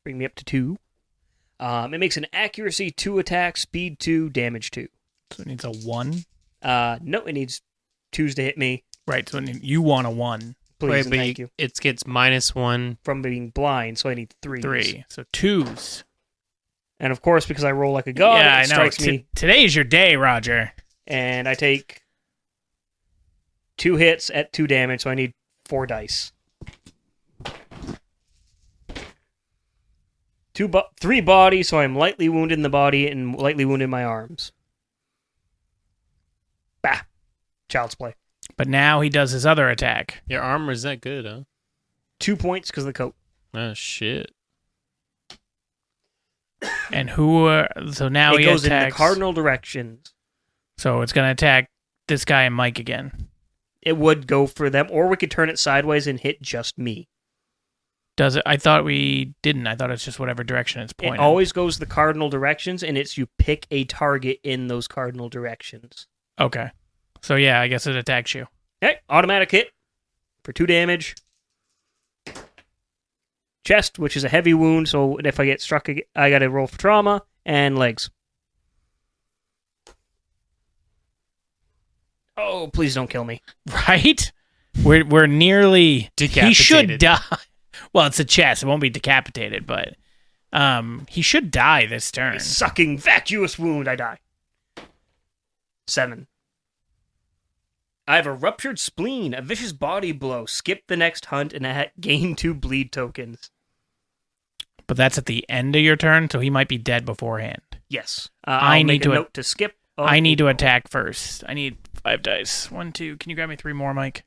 Bring me up to 2. It makes an accuracy 2 attack, speed 2, damage 2. So it needs a 1? No, it needs 2s to hit me. Right, so you want a 1. Please, Wait, and but thank you. It gets -1. From being blind, so I need 3s. 3. So 2s. And of course, because I roll like a god, yeah, it I know. strikes me. Today's your day, Roger. And I take 2 hits at 2 damage, so I need 4 dice. 3 body, so I'm lightly wounded in the body and lightly wounded in my arms. Bah. Child's play. But now he does his other attack. Your armor is that good, huh? 2 points because of the coat. Oh shit. And so now it he goes attacks. in the cardinal directions. So it's going to attack this guy and Mike again. It would go for them, or we could turn it sideways and hit just me. Does it? I thought we didn't. I thought it's just whatever direction it's pointing. It always goes the cardinal directions, and it's you pick a target in those cardinal directions. Okay. So yeah, I guess it attacks you. Okay, automatic hit for 2 damage. Chest, which is a heavy wound, so if I get struck, I got to roll for trauma, and legs. Oh, please don't kill me. Right? We're nearly Decapitated. He should die. Well, it's a chest. It won't be decapitated, but he should die this turn. A sucking, vacuous wound, I die. 7. I have a ruptured spleen, a vicious body blow, skip the next hunt, and I gain 2 bleed tokens. But that's at the end of your turn, so he might be dead beforehand. Yes. I I'll need make to a note to skip. I need to attack first. I need 5 dice. 1, 2. Can you grab me 3 more, Mike?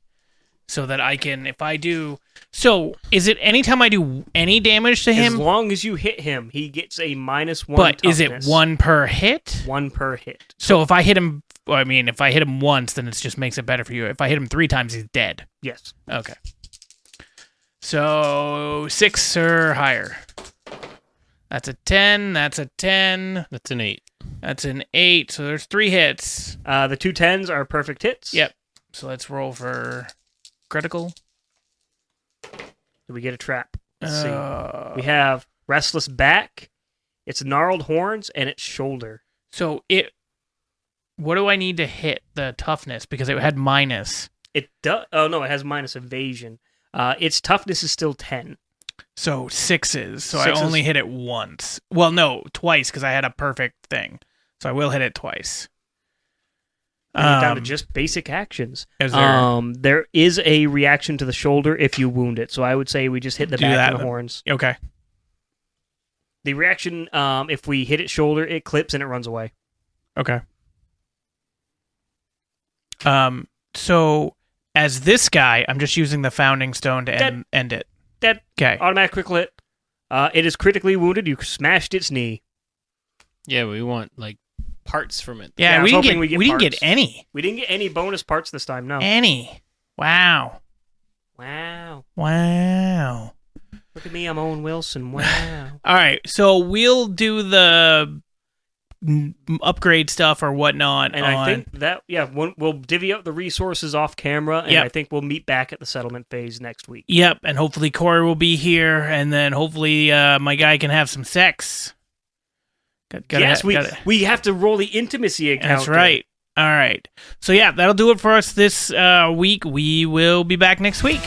So that I can, if I do... So, is it anytime I do any damage to him? As long as you hit him, he gets a -1 But toughness. is it 1 per hit? 1 per hit. So if I hit him... Well, I mean, if I hit him once, then it just makes it better for you. If I hit him 3 times, he's dead. Yes. Okay. So 6 or higher. That's a 10. That's a 10. That's an 8. That's an 8. So there's 3 hits. The 2 10s are perfect hits. Yep. So let's roll for critical. Do we get a trap? Let's see. We have restless back, its gnarled horns, and its shoulder. So what do I need to hit the toughness? Because it had minus. It does. Oh no, it has minus evasion. Its toughness is still 10. So 6s. So Sixes. I only hit it once. Well, no, twice because I had a perfect thing. So I will hit it twice. Down to just basic actions. Is there- There is a reaction to the shoulder if you wound it, so I would say we just hit the back and the horns. Okay. The reaction, if we hit its shoulder, it clips and it runs away. Okay. So as this guy, I'm just using the founding stone to end it. Dead. Okay. Automatic quick lit. It is critically wounded. You smashed its knee. Yeah, we want like parts from it. Yeah, I we was didn't hoping get we get any. We didn't get any bonus parts this time, no. Any. Wow. Wow. Wow. Look at me, I'm Owen Wilson. Wow. All right, so we'll do the upgrade stuff or whatnot. And I think that, we'll divvy up the resources off camera, and I think we'll meet back at the settlement phase next week. Yep, and hopefully Corey will be here, and then hopefully my guy can have some sex. We have to roll the intimacy account. That's right. All right. So yeah, that'll do it for us this week. We will be back next week.